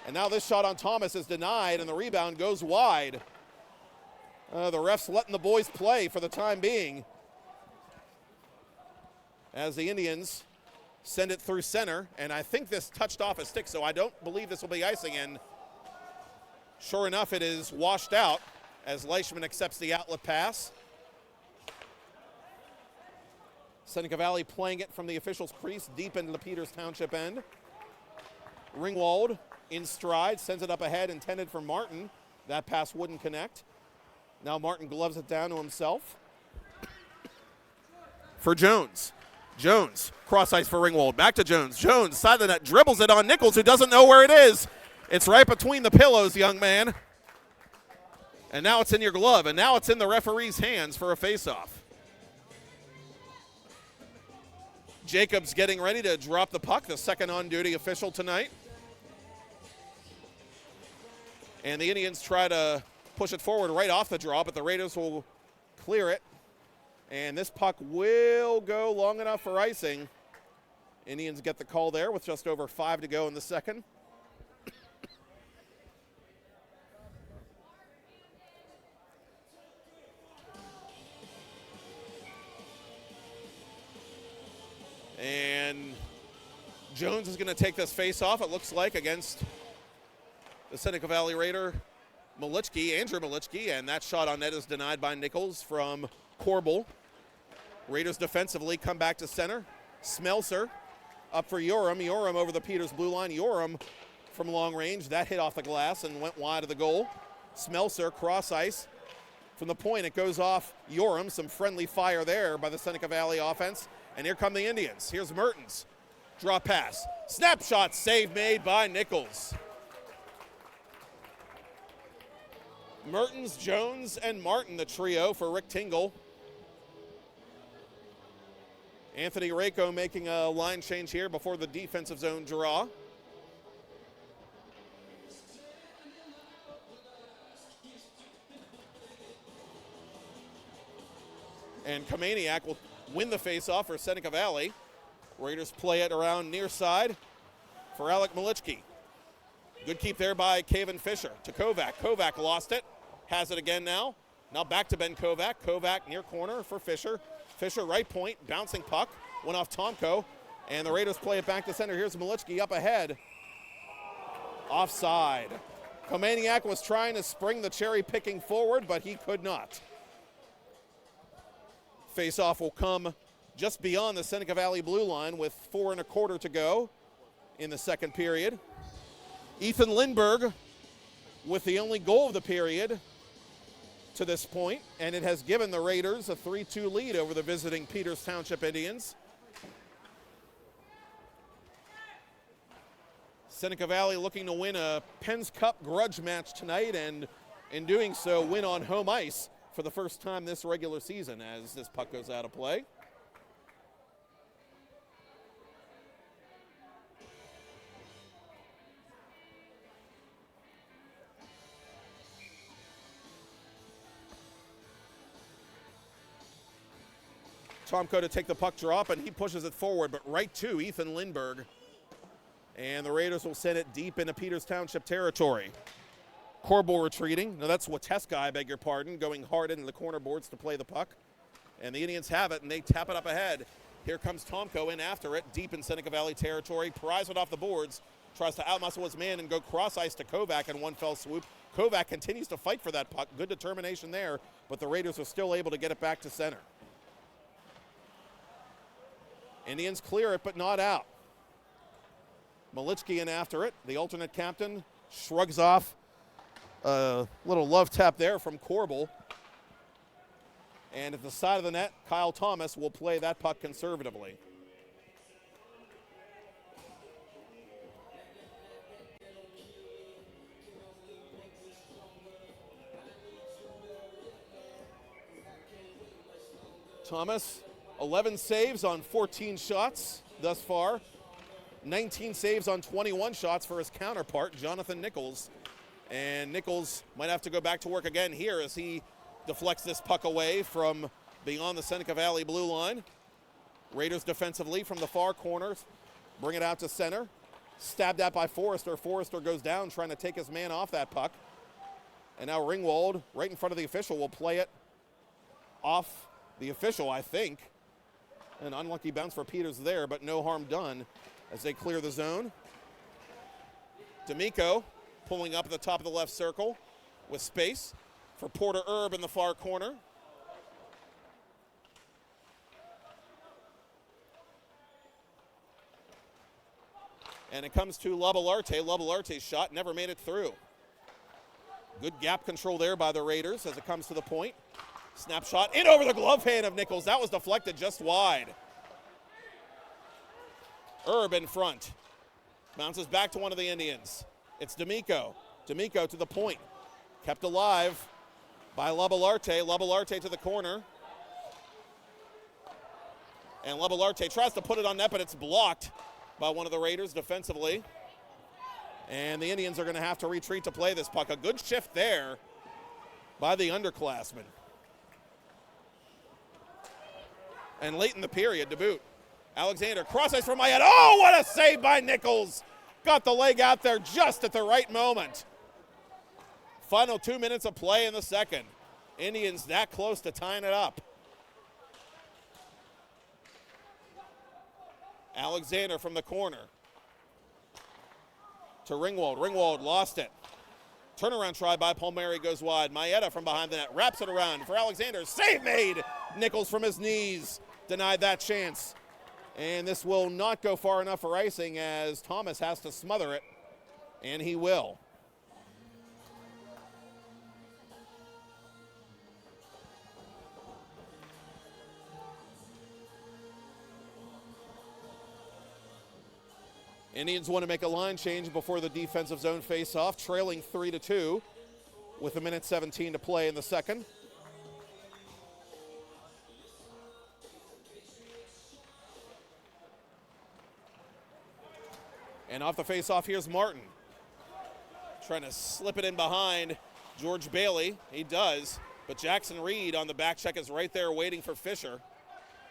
And now this shot on Thomas is denied and the rebound goes wide. The refs letting the boys play for the time being. As the Indians send it through center, and I think this touched off a stick, so I don't believe this will be icing, and sure enough, it is washed out as Leishman accepts the outlet pass. Seneca Valley playing it from the officials' crease deep into the Peters Township end. Ringwald in stride, sends it up ahead, intended for Martin. That pass wouldn't connect. Now Martin gloves it down to himself. For Jones. Jones, cross ice for Ringwald, back to Jones. Jones, side of the net, dribbles it on Nichols, who doesn't know where it is. It's right between the pillows, young man. And now it's in your glove, and now it's in the referee's hands for a face-off. Jacobs getting ready to drop the puck, the second on-duty official tonight. And the Indians try to push it forward right off the draw, but the Raiders will clear it. And this puck will go long enough for icing. Indians get the call there with just over 5 to go in the second. And Jones is going to take this face off, it looks like, against the Seneca Valley Raider, Andrew Malichki, and that shot on net is denied by Nichols from Corbel. Raiders defensively come back to center. Smelser up for Yoram. Yoram over the Peters blue line. Yoram from long range. That hit off the glass and went wide of the goal. Smelser cross ice. From the point, it goes off Yoram. Some friendly fire there by the Seneca Valley offense. And here come the Indians. Here's Mertens. Draw pass. Snapshot save made by Nichols. Mertens, Jones, and Martin, the trio for Rick Tingle. Anthony Rako making a line change here before the defensive zone draw. And Komaniak will win the faceoff for Seneca Valley. Raiders play it around near side for Alec Malichki. Good keep there by Kaven Fisher to Kovac. Kovac lost it. Has it again now. Now back to Ben Kovac. Kovac near corner for Fisher. Fisher right point, bouncing puck. Went off Tomko. And the Raiders play it back to center. Here's Malichki up ahead. Offside. Komaniak was trying to spring the cherry picking forward, but he could not. Face-off will come just beyond the Seneca Valley blue line with 4 1/4 to go in the second period. Ethan Lindberg with the only goal of the period to this point, and it has given the Raiders a 3-2 lead over the visiting Peters Township Indians. Seneca Valley looking to win a Penn's Cup grudge match tonight, and in doing so win on home ice for the first time this regular season as this puck goes out of play. Tomko to take the puck drop, and he pushes it forward, but right to Ethan Lindberg. And the Raiders will send it deep into Peters Township territory. Corbel retreating. No, that's Wateska, I beg your pardon, going hard into the corner boards to play the puck. And the Indians have it, and they tap it up ahead. Here comes Tomko in after it, deep in Seneca Valley territory. Pries it off the boards, tries to outmuscle his man and go cross ice to Kovac in one fell swoop. Kovac continues to fight for that puck. Good determination there, but the Raiders are still able to get it back to center. Indians clear it, but not out. Malichki in after it. The alternate captain shrugs off a little love tap there from Corbel. And at the side of the net, Kyle Thomas will play that puck conservatively. Thomas, 11 saves on 14 shots thus far. 19 saves on 21 shots for his counterpart, Jonathan Nichols. And Nichols might have to go back to work again here as he deflects this puck away from beyond the Seneca Valley blue line. Raiders defensively from the far corners bring it out to center. Stabbed at by Forrester. Forrester goes down trying to take his man off that puck. And now Ringwald, right in front of the official, will play it off the official, I think. An unlucky bounce for Peters there, but no harm done as they clear the zone. D'Amico pulling up at the top of the left circle with space for Porter Erb in the far corner. And it comes to Labalarte. Labalarte's shot never made it through. Good gap control there by the Raiders as it comes to the point. Snapshot in over the glove hand of Nichols. That was deflected just wide. Erb in front. Bounces back to one of the Indians. It's D'Amico. D'Amico to the point. Kept alive by Labalarte. Labalarte to the corner. And Labalarte tries to put it on net, but it's blocked by one of the Raiders defensively. And the Indians are going to have to retreat to play this puck. A good shift there by the underclassmen. And late in the period to boot. Alexander, cross ice from my head. Oh, what a save by Nichols. Got the leg out there just at the right moment. Final 2 minutes of play in the second. Indians that close to tying it up. Alexander from the corner. To Ringwald. Ringwald lost it. Turnaround try by Palmieri goes wide. Maeda from behind the net wraps it around for Alexander. Save made. Nichols from his knees denied that chance. And this will not go far enough for icing as Thomas has to smother it, and he will. Indians want to make a line change before the defensive zone face-off, trailing 3-2 with 1:17 to play in the second. And off the face-off, here's Martin. Trying to slip it in behind George Bailey. He does, But Jackson Reed on the back check is right there waiting for Fisher.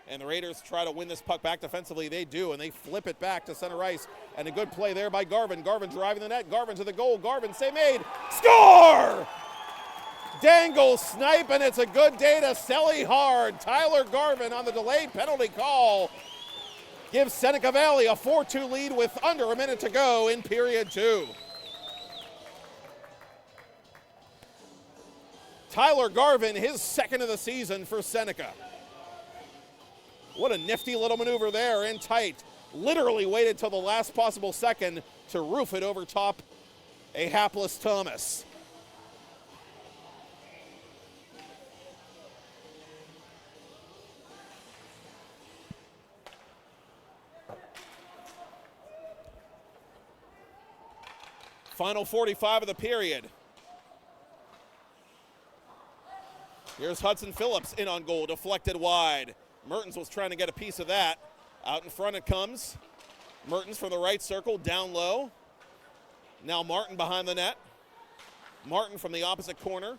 And the Raiders try to win this puck back defensively. They do, and they flip it back to center ice. And a good play there by Garvin. Garvin driving the net. Garvin to the goal. Garvin, save made. Score! Dangle snipe, and it's a good day to Selly Hard. Tyler Garvin on the delayed penalty call gives Seneca Valley a 4-2 lead with under a minute to go in period 2. Tyler Garvin, his second of the season for Seneca. What a nifty little maneuver there, in tight. Literally waited till the last possible second to roof it over top a hapless Thomas. Final 45 of the period. Here's Hudson Phillips in on goal, deflected wide. Mertens was trying to get a piece of that. Out in front it comes. Mertens from the right circle, down low. Now Martin behind the net. Martin from the opposite corner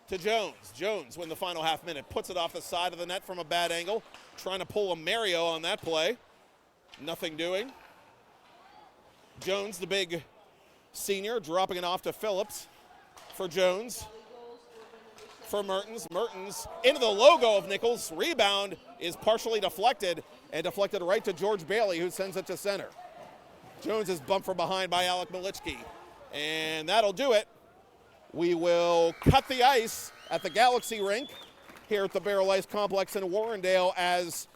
to Jones. Jones, when the final half minute, puts it off the side of the net from a bad angle. Trying to pull a Mario on that play. Nothing doing. Jones, the big senior, dropping it off to Phillips for Jones. For Mertens. Mertens into the logo of Nichols. Rebound is partially deflected and deflected right to George Bailey, who sends it to center. Jones is bumped from behind by Alec Malichki. And that'll do it. We will cut the ice at the Galaxy rink here at the Baierl Ice Complex in Warrendale as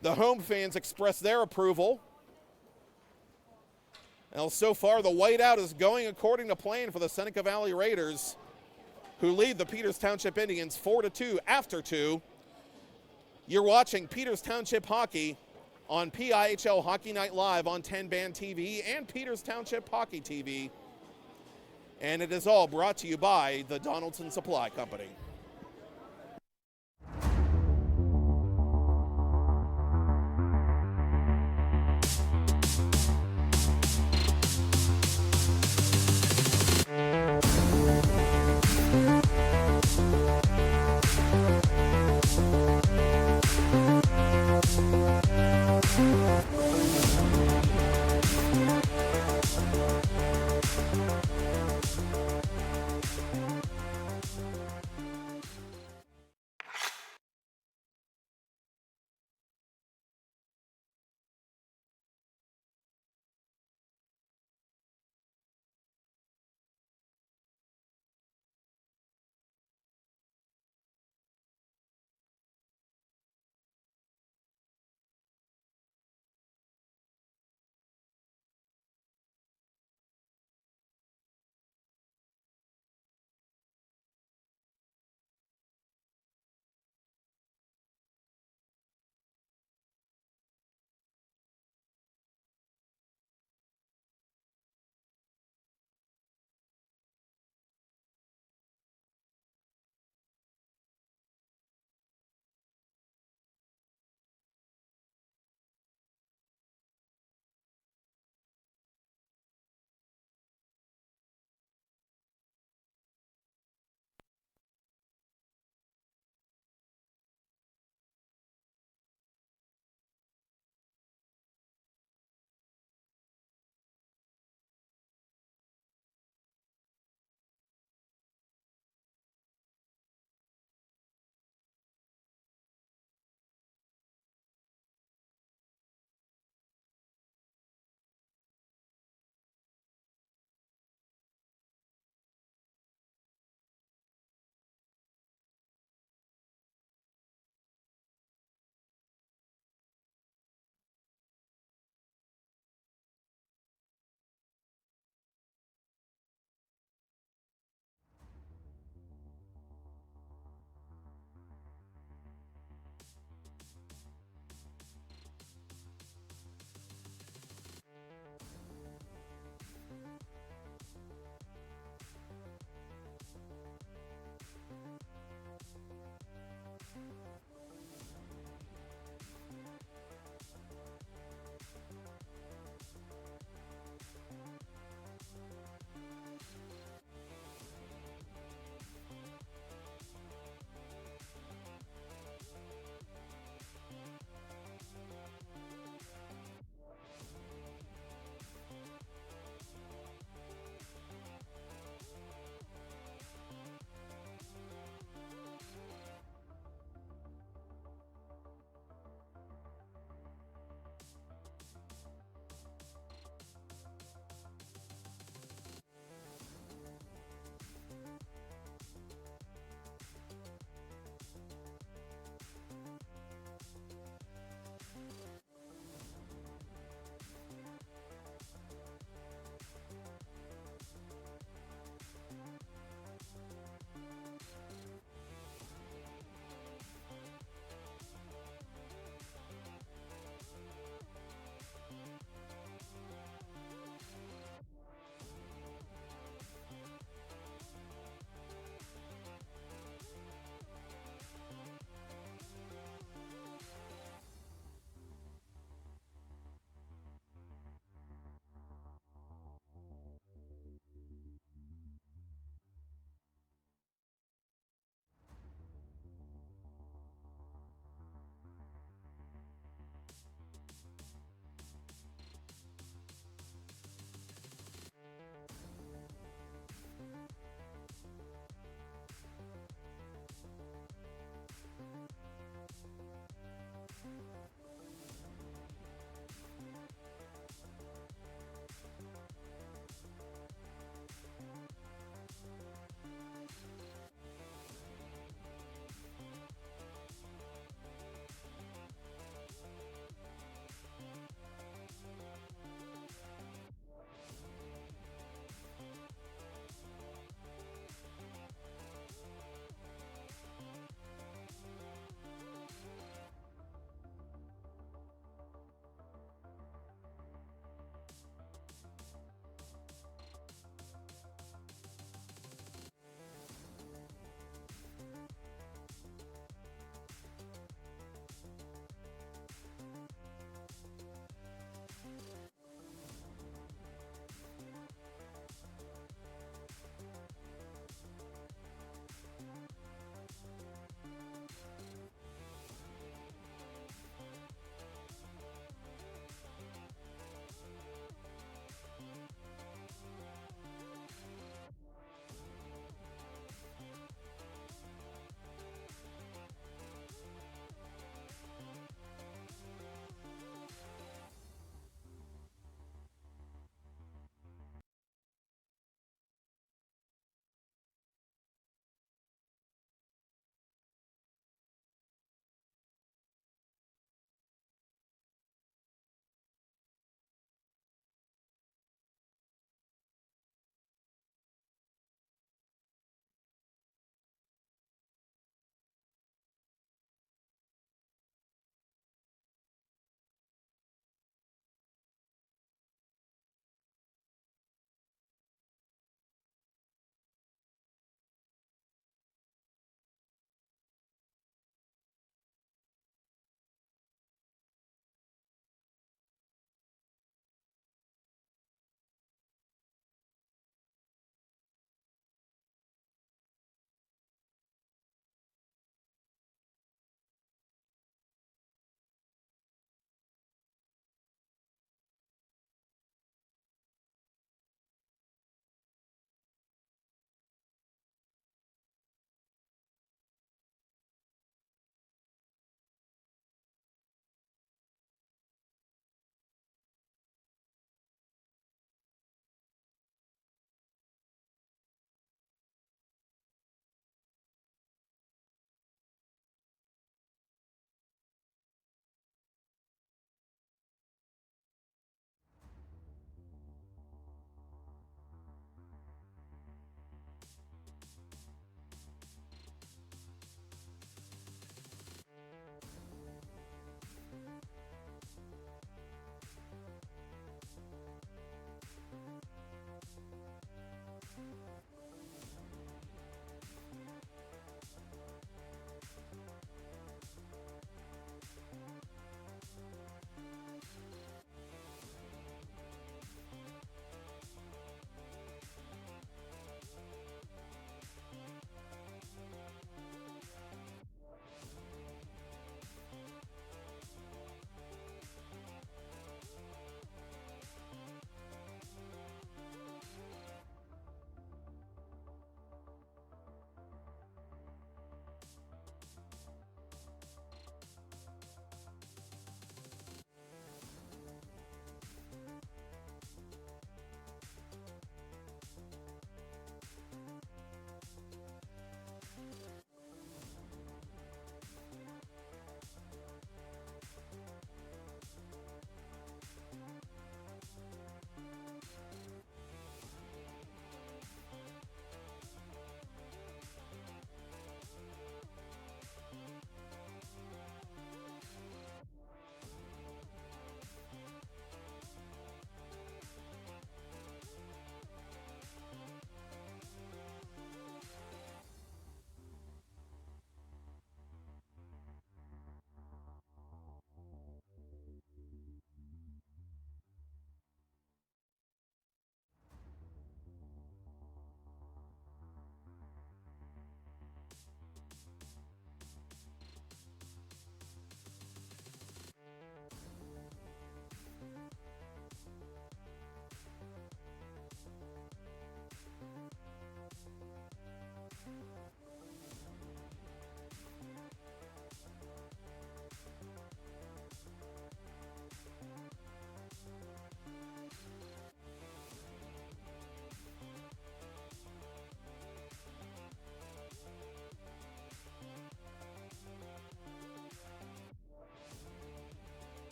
the home fans express their approval. Well, so far the whiteout is going according to plan for the Seneca Valley Raiders, who lead the Peters Township Indians 4-2 after 2. You're watching Peters Township Hockey on PIHL Hockey Night Live on 10-Band TV and Peters Township Hockey TV. And it is all brought to you by the Donaldson Supply Company.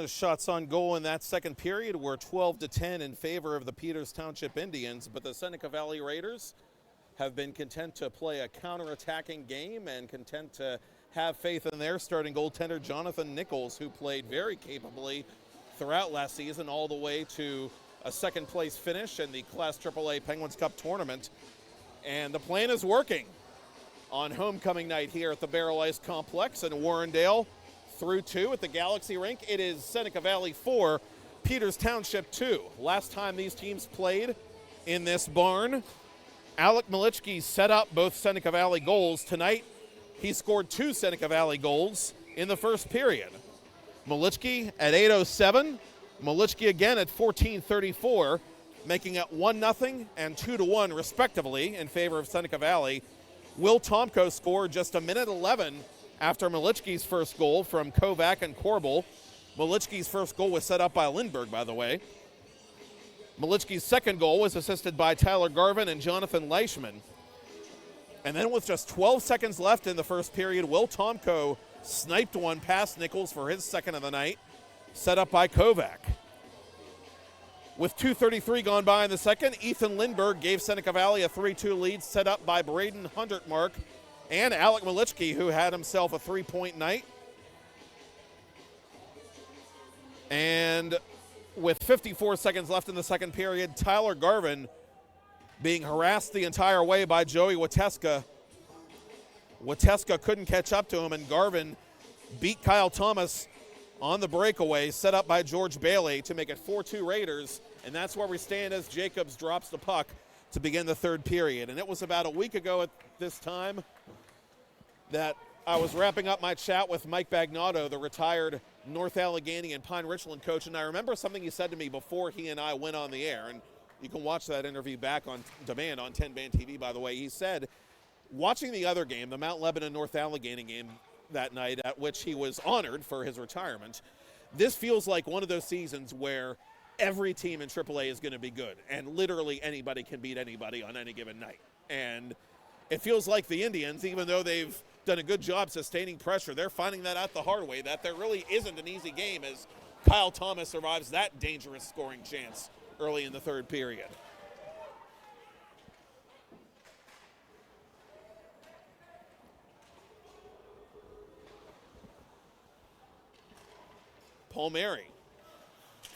Shots on goal in that second period were 12-10 in favor of the Peters Township Indians, but the Seneca Valley Raiders have been content to play a counter-attacking game and content to have faith in their starting goaltender, Jonathan Nichols, who played very capably throughout last season all the way to a second-place finish in the Class AAA Penguins Cup tournament. And the plan is working on homecoming night here at the Baierl Ice Complex in Warrendale. Through 2 at the Galaxy Rink. It is Seneca Valley 4, Peters Township 2. Last time these teams played in this barn, Alec Malichki set up both Seneca Valley goals. Tonight, he scored 2 Seneca Valley goals in the first period. Malichki at 8:07, Malichki again at 14:34, making it 1-0 and 2-1 respectively in favor of Seneca Valley. Will Tomko scored just a minute 11 after Malichki's first goal from Kovac and Korbel. Malichki's first goal was set up by Lindbergh, by the way. Malichki's second goal was assisted by Tyler Garvin and Jonathan Leishman. And then with just 12 seconds left in the first period, Will Tomko sniped one past Nichols for his second of the night, set up by Kovac. With 2:33 gone by in the second, Ethan Lindbergh gave Seneca Valley a 3-2 lead, set up by Braden Hundertmark and Alec Malichki, who had himself a 3-point night. And with 54 seconds left in the second period, Tyler Garvin being harassed the entire way by Joey Wateska. Wateska couldn't catch up to him, and Garvin beat Kyle Thomas on the breakaway, set up by George Bailey to make it 4-2 Raiders. And that's where we stand as Jacobs drops the puck to begin the third period. And it was about a week ago at this time that I was wrapping up my chat with Mike Bagnotto, the retired North Allegheny and Pine Richland coach, and I remember something he said to me before he and I went on the air, and you can watch that interview back on demand on 10-Band TV, by the way. He said, watching the other game, the Mount Lebanon North Allegheny game that night, at which he was honored for his retirement, this feels like one of those seasons where every team in AAA is going to be good, and literally anybody can beat anybody on any given night. And it feels like the Indians, even though they've done a good job sustaining pressure, they're finding that out the hard way, that there really isn't an easy game as Kyle Thomas survives that dangerous scoring chance early in the third period. Palmieri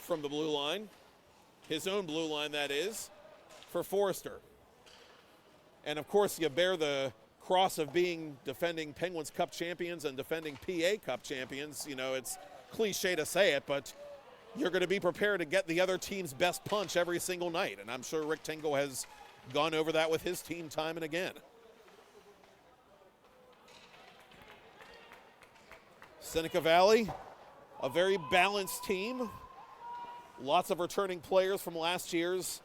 from the blue line, his own blue line that is, for Forrester. And of course you bear the cross of being defending Penguins Cup champions and defending PA Cup champions. You know, it's cliche to say it, but you're going to be prepared to get the other team's best punch every single night. And I'm sure Rick Tingle has gone over that with his team time and again. Seneca Valley, a very balanced team. Lots of returning players from last year's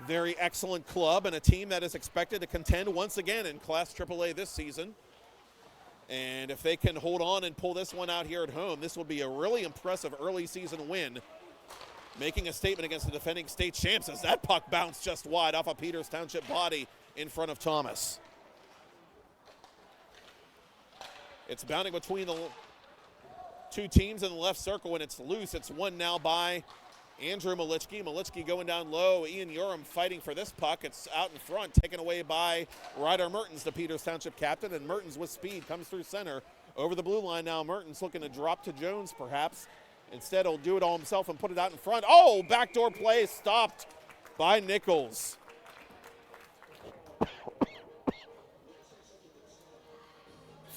very excellent club, and a team that is expected to contend once again in Class AAA this season. And if they can hold on and pull this one out here at home, this will be a really impressive early season win, making a statement against the defending state champs as that puck bounced just wide off a Peters Township body in front of Thomas. It's bounding between the two teams in the left circle, and it's loose. It's won now by Andrew Malichki. Malichki going down low. Ian Urim fighting for this puck. It's out in front, taken away by Ryder Mertens, the Peters Township captain, and Mertens with speed comes through center. Over the blue line now, Mertens looking to drop to Jones perhaps. Instead, he'll do it all himself and put it out in front. Oh, backdoor play stopped by Nichols.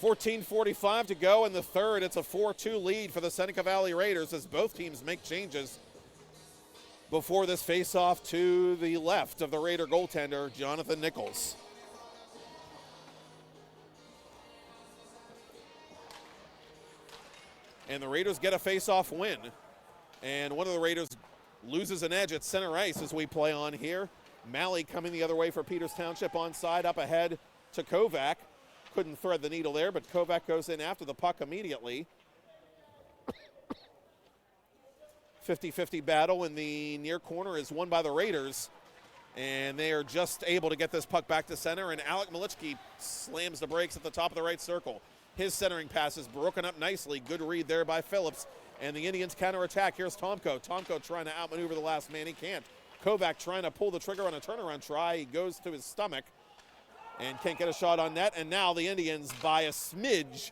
.45 to go in the third. It's a 4-2 lead for the Seneca Valley Raiders as both teams make changes before this face-off to the left of the Raider goaltender, Jonathan Nichols. And the Raiders get a face-off win. And one of the Raiders loses an edge at center ice as we play on here. Malley coming the other way for Peters Township onside, up ahead to Kovac. Couldn't thread the needle there, but Kovac goes in after the puck immediately. 50-50 battle in the near corner is won by the Raiders, and they are just able to get this puck back to center, and Alec Malichki slams the brakes at the top of the right circle. His centering pass is broken up nicely. Good read there by Phillips, And the Indians counterattack. Here's Tomko. Tomko trying to outmaneuver the last man. He can't. Kovac trying to pull the trigger on a turnaround try. He goes to his stomach and can't get a shot on net. And now the Indians, by a smidge,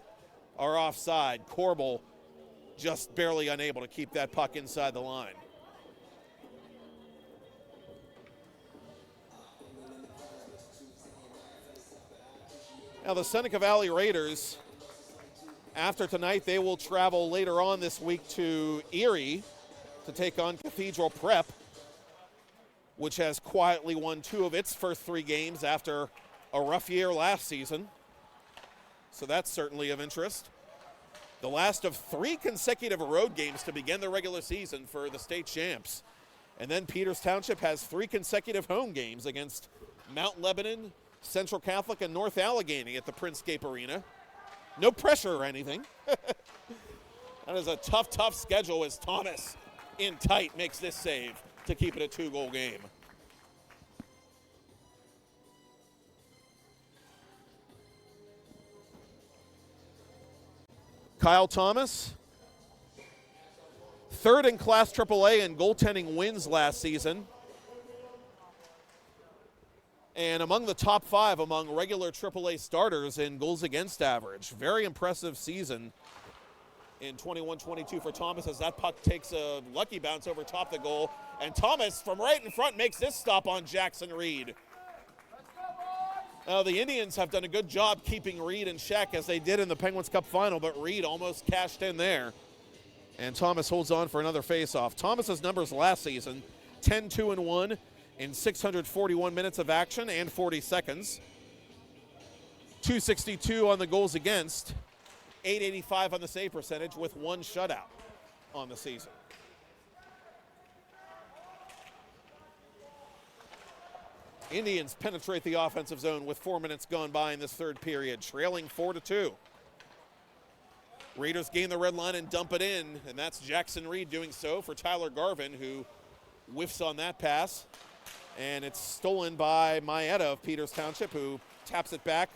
are offside. Corbel just barely unable to keep that puck inside the line. Now the Seneca Valley Raiders, after tonight, they will travel later on this week to Erie to take on Cathedral Prep, which has quietly won 2 of its first 3 games after a rough year last season. So that's certainly of interest. The last of 3 consecutive road games to begin the regular season for the state champs. And then Peters Township has 3 consecutive home games against Mount Lebanon, Central Catholic, and North Allegheny at the Princescape Arena. No pressure or anything. That is a tough schedule as Thomas in tight makes this save to keep it a 2-goal game. Kyle Thomas, 3rd in Class AAA in goaltending wins last season, and among the top 5 among regular AAA starters in goals against average. Very impressive season in 21-22 for Thomas as that puck takes a lucky bounce over top the goal. And Thomas from right in front makes this stop on Jackson Reed. The Indians have done a good job keeping Reed in check as they did in the Penguins Cup final, but Reed almost cashed in there. And Thomas holds on for another faceoff. Thomas's numbers last season, 10-2-1 in 641 minutes of action and 40 seconds. 262 on the goals against, 885 on the save percentage with 1 shutout on the season. Indians penetrate the offensive zone with 4 minutes gone by in this 3rd period, trailing 4-2. Raiders gain the red line and dump it in, and that's Jackson Reed doing so for Tyler Garvin, who whiffs on that pass. And it's stolen by Maeda of Peters Township, who taps it back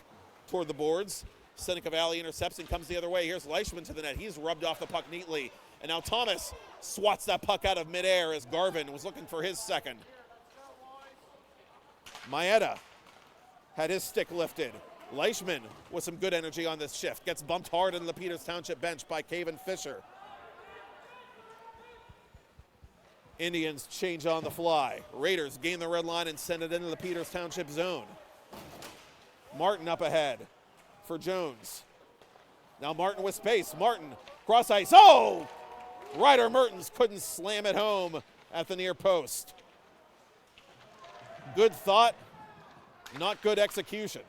toward the boards. Seneca Valley intercepts and comes the other way. Here's Leishman to the net. He's rubbed off the puck neatly. And now Thomas swats that puck out of midair as Garvin was looking for his second. Maeda had his stick lifted. Leishman with some good energy on this shift. Gets bumped hard into the Peters Township bench by Caven Fisher. Indians change on the fly. Raiders gain the red line and send it into the Peters Township zone. Martin up ahead for Jones. Now Martin with space. Martin cross ice. Oh! Ryder Mertens couldn't slam it home at the near post. Good thought, not good execution.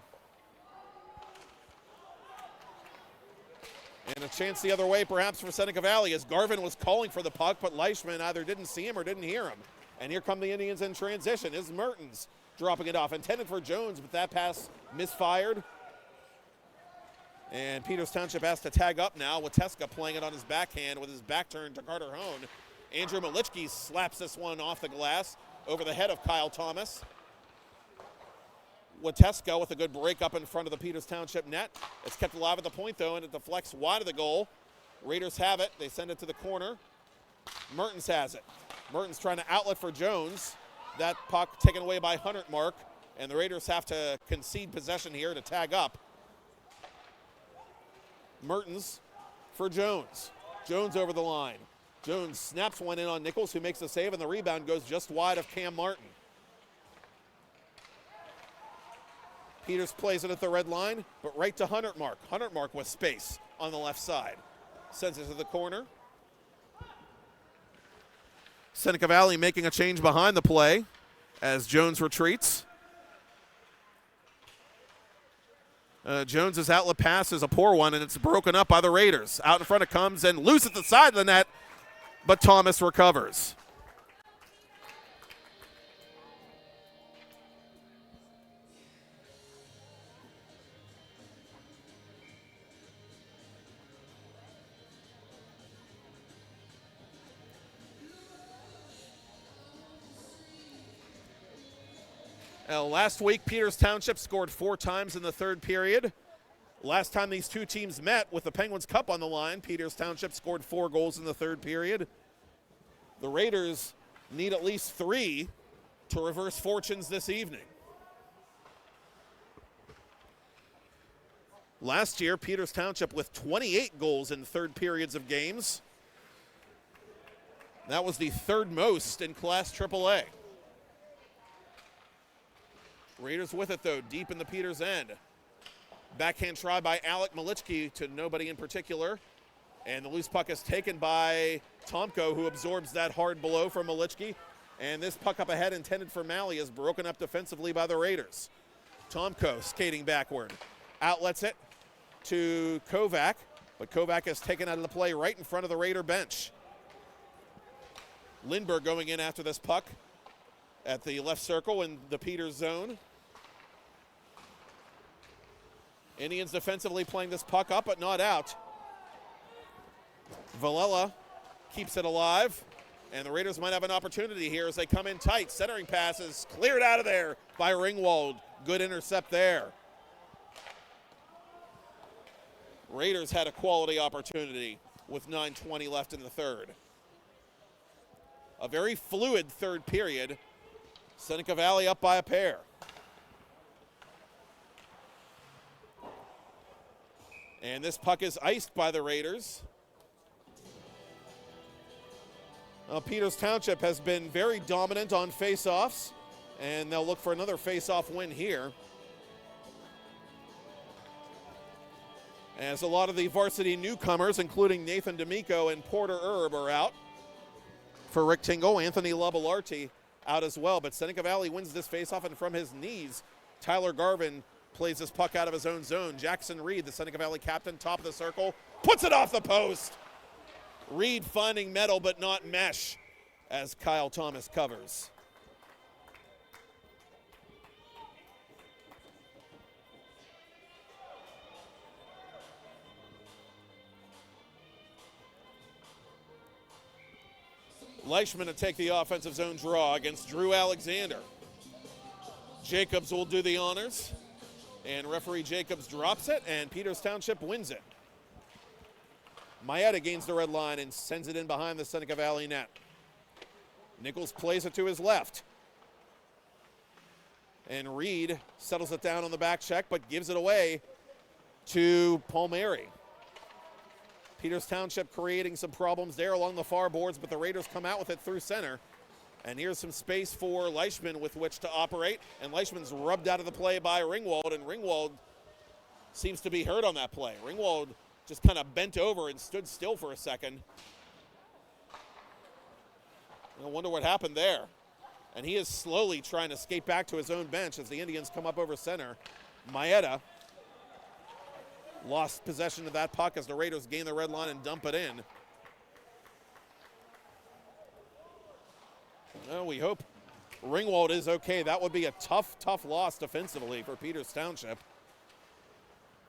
And a chance the other way perhaps for Seneca Valley as Garvin was calling for the puck, but Leishman either didn't see him or didn't hear him. And here come the Indians in transition. Is Mertens dropping it off. Intended for Jones, but that pass misfired. And Peters Township has to tag up now. Wateska playing it on his backhand with his back turned to Carter Hone. Andrew Malichki slaps this one off the glass over the head of Kyle Thomas. Wateska with a good break up in front of the Peters Township net. It's kept alive at the point, though, and it deflects wide of the goal. Raiders have it. They send it to the corner. Mertens has it. Mertens trying to outlet for Jones. That puck taken away by Huntertmark, and the Raiders have to concede possession here to tag up. Mertens for Jones. Jones over the line. Jones snaps one in on Nichols, who makes the save, and the rebound goes just wide of Cam Martin. Peters plays it at the red line, but right to Huntertmark. Huntertmark with space on the left side. Sends it to the corner. Seneca Valley making a change behind the play as Jones retreats. Jones's outlet pass is a poor one, and it's broken up by the Raiders. Out in front it comes and loose at the side of the net, but Thomas recovers. Last week, Peters Township scored 4 times in the 3rd period. Last time these two teams met with the Penguins Cup on the line, Peters Township scored 4 goals in the third period. The Raiders need at least 3 to reverse fortunes this evening. Last year, Peters Township with 28 goals in third periods of games. That was the 3rd most in Class AAA. Raiders with it, though, deep in the Peters end. Backhand try by Alec Malichki to nobody in particular. And the loose puck is taken by Tomko, who absorbs that hard blow from Malichki. And this puck up ahead intended for Malley is broken up defensively by the Raiders. Tomko skating backward. Outlets it to Kovac, but Kovac is taken out of the play right in front of the Raider bench. Lindbergh going in after this puck at the left circle in the Peters zone. Indians defensively playing this puck up, but not out. Villela keeps it alive, and the Raiders might have an opportunity here as they come in tight. Centering pass is cleared out of there by Ringwald. Good intercept there. Raiders had a quality opportunity with 9:20 left in the third. A very fluid third period. Seneca Valley up by a pair. And this puck is iced by the Raiders. Peters Township has been very dominant on face-offs, and they'll look for another face-off win here. As a lot of the varsity newcomers, including Nathan D'Amico and Porter Erb, are out. For Rick Tingle, Anthony Labelarti out as well, but Seneca Valley wins this face-off, and from his knees, Tyler Garvin plays this puck out of his own zone. Jackson Reed, the Seneca Valley captain, top of the circle, puts it off the post. Reed finding metal but not mesh as Kyle Thomas covers. Leichman to take the offensive zone draw against Drew Alexander. Jacobs will do the honors, and referee Jacobs drops it, and Peters Township wins it. Maeda gains the red line and sends it in behind the Seneca Valley net. Nichols plays it to his left. And Reed settles it down on the back check, but gives it away to Palmieri. Peters Township creating some problems there along the far boards, but the Raiders come out with it through center. And here's some space for Leichman with which to operate. And Leichman's rubbed out of the play by Ringwald, and Ringwald seems to be hurt on that play. Ringwald just kind of bent over and stood still for a second. I wonder what happened there. And he is slowly trying to skate back to his own bench as the Indians come up over center. Maeda lost possession of that puck as the Raiders gain the red line and dump it in. Well, we hope Ringwald is okay. That would be a tough loss defensively for Peters Township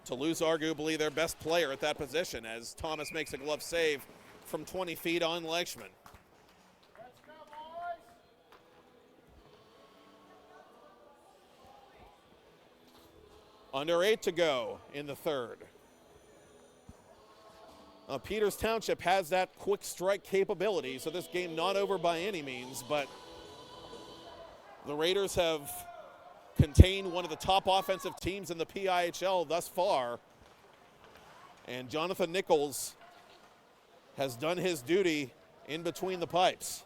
to lose arguably their best player at that position as Thomas makes a glove save from 20 feet on Leichman. Under 8 to go in the third. Peters Township has that quick strike capability, so this game not over by any means, but the Raiders have contained one of the top offensive teams in the PIHL thus far, and Jonathan Nichols has done his duty in between the pipes.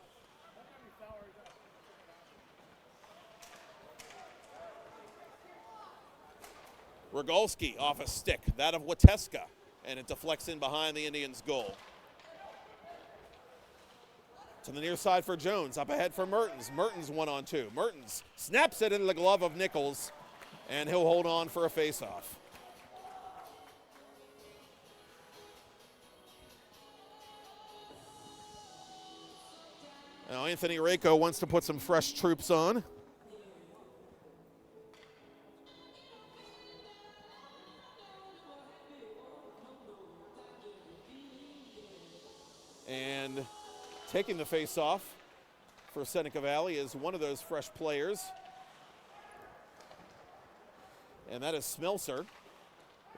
Rogalski off a stick, that of Wateska, and it deflects in behind the Indians' goal. To the near side for Jones, up ahead for Mertens. Mertens 1-on-2. Mertens snaps it into the glove of Nichols, and he'll hold on for a face-off. Now Anthony Rako wants to put some fresh troops on. And taking the face-off for Seneca Valley is one of those fresh players. And that is Smelser.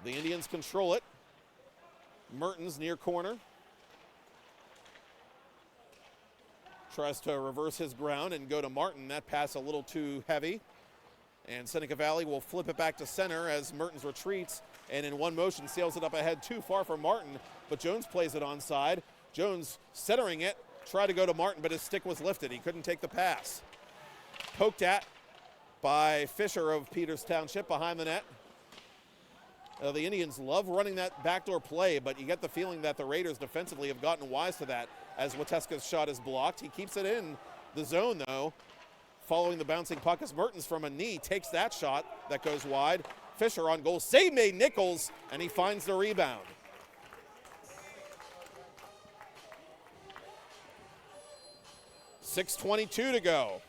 The Indians control it. Mertens near corner. Tries to reverse his ground and go to Martin. That pass a little too heavy. And Seneca Valley will flip it back to center as Mertens retreats and in one motion sails it up ahead too far for Martin, but Jones plays it onside. Jones centering it, tried to go to Martin, but his stick was lifted. He couldn't take the pass. Poked at by Fisher of Peters Township behind the net. The Indians love running that backdoor play, but you get the feeling that the Raiders defensively have gotten wise to that as Wateska's shot is blocked. He keeps it in the zone, though. Following the bouncing puck as Mertens from a knee takes that shot that goes wide. Fisher on goal. Save made Nichols, and he finds the rebound. .6:22 to go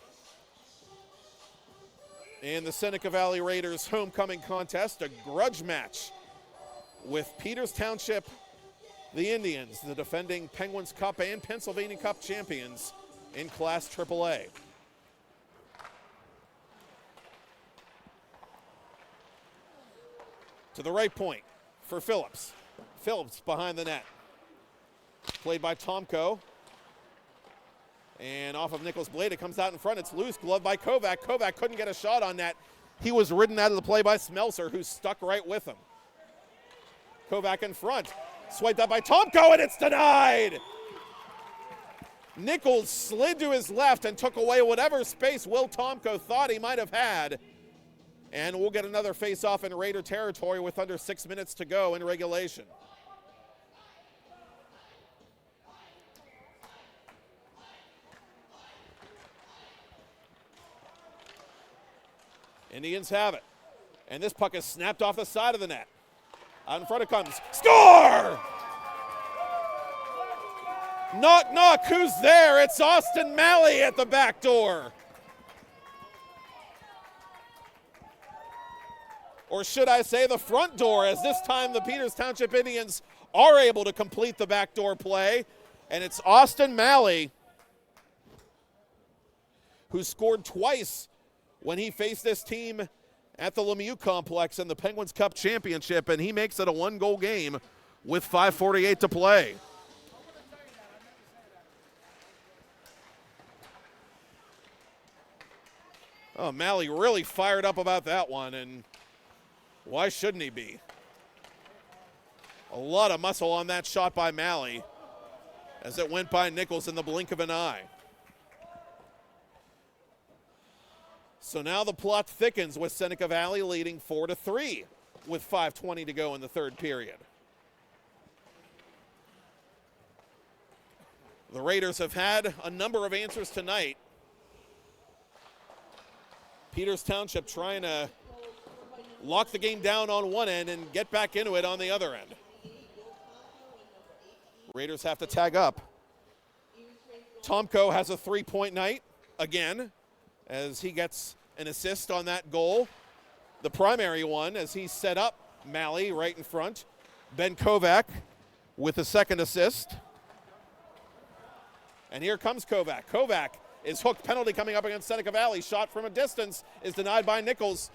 in the Seneca Valley Raiders homecoming contest, a grudge match with Peters Township, the Indians, the defending Penguins Cup and Pennsylvania Cup champions in Class AAA. To the right point for Phillips. Phillips behind the net. Played by Tomko. And off of Nichols' blade, it comes out in front. It's loose, gloved by Kovac. Kovac couldn't get a shot on net. He was ridden out of the play by Smelser, who stuck right with him. Kovac in front. Swiped up by Tomko, and it's denied! Nichols slid to his left and took away whatever space Will Tomko thought he might have had. And we'll get another face-off in Raider territory with under 6 minutes to go in regulation. Indians have it. And this puck is snapped off the side of the net. Out in front it comes. Score! Knock, knock, who's there? It's Austin Malley at the back door. Or should I say the front door, as this time the Peters Township Indians are able to complete the backdoor play. And it's Austin Malley who scored twice when he faced this team at the Lemieux Complex in the Penguins Cup Championship, and he makes it a one-goal game with 5:48 to play. Oh, Malley really fired up about that one, and why shouldn't he be? A lot of muscle on that shot by Malley as it went by Nichols in the blink of an eye. So now the plot thickens with Seneca Valley leading 4-3 with 5:20 to go in the third period. The Raiders have had a number of answers tonight. Peters Township trying to lock the game down on one end and get back into it on the other end. Raiders have to tag up. Tomko has a three-point night again, as he gets an assist on that goal. The primary one as he set up Malley right in front. Ben Kovac with a second assist. And here comes Kovac. Kovac is hooked, penalty coming up against Seneca Valley. Shot from a distance is denied by Nichols.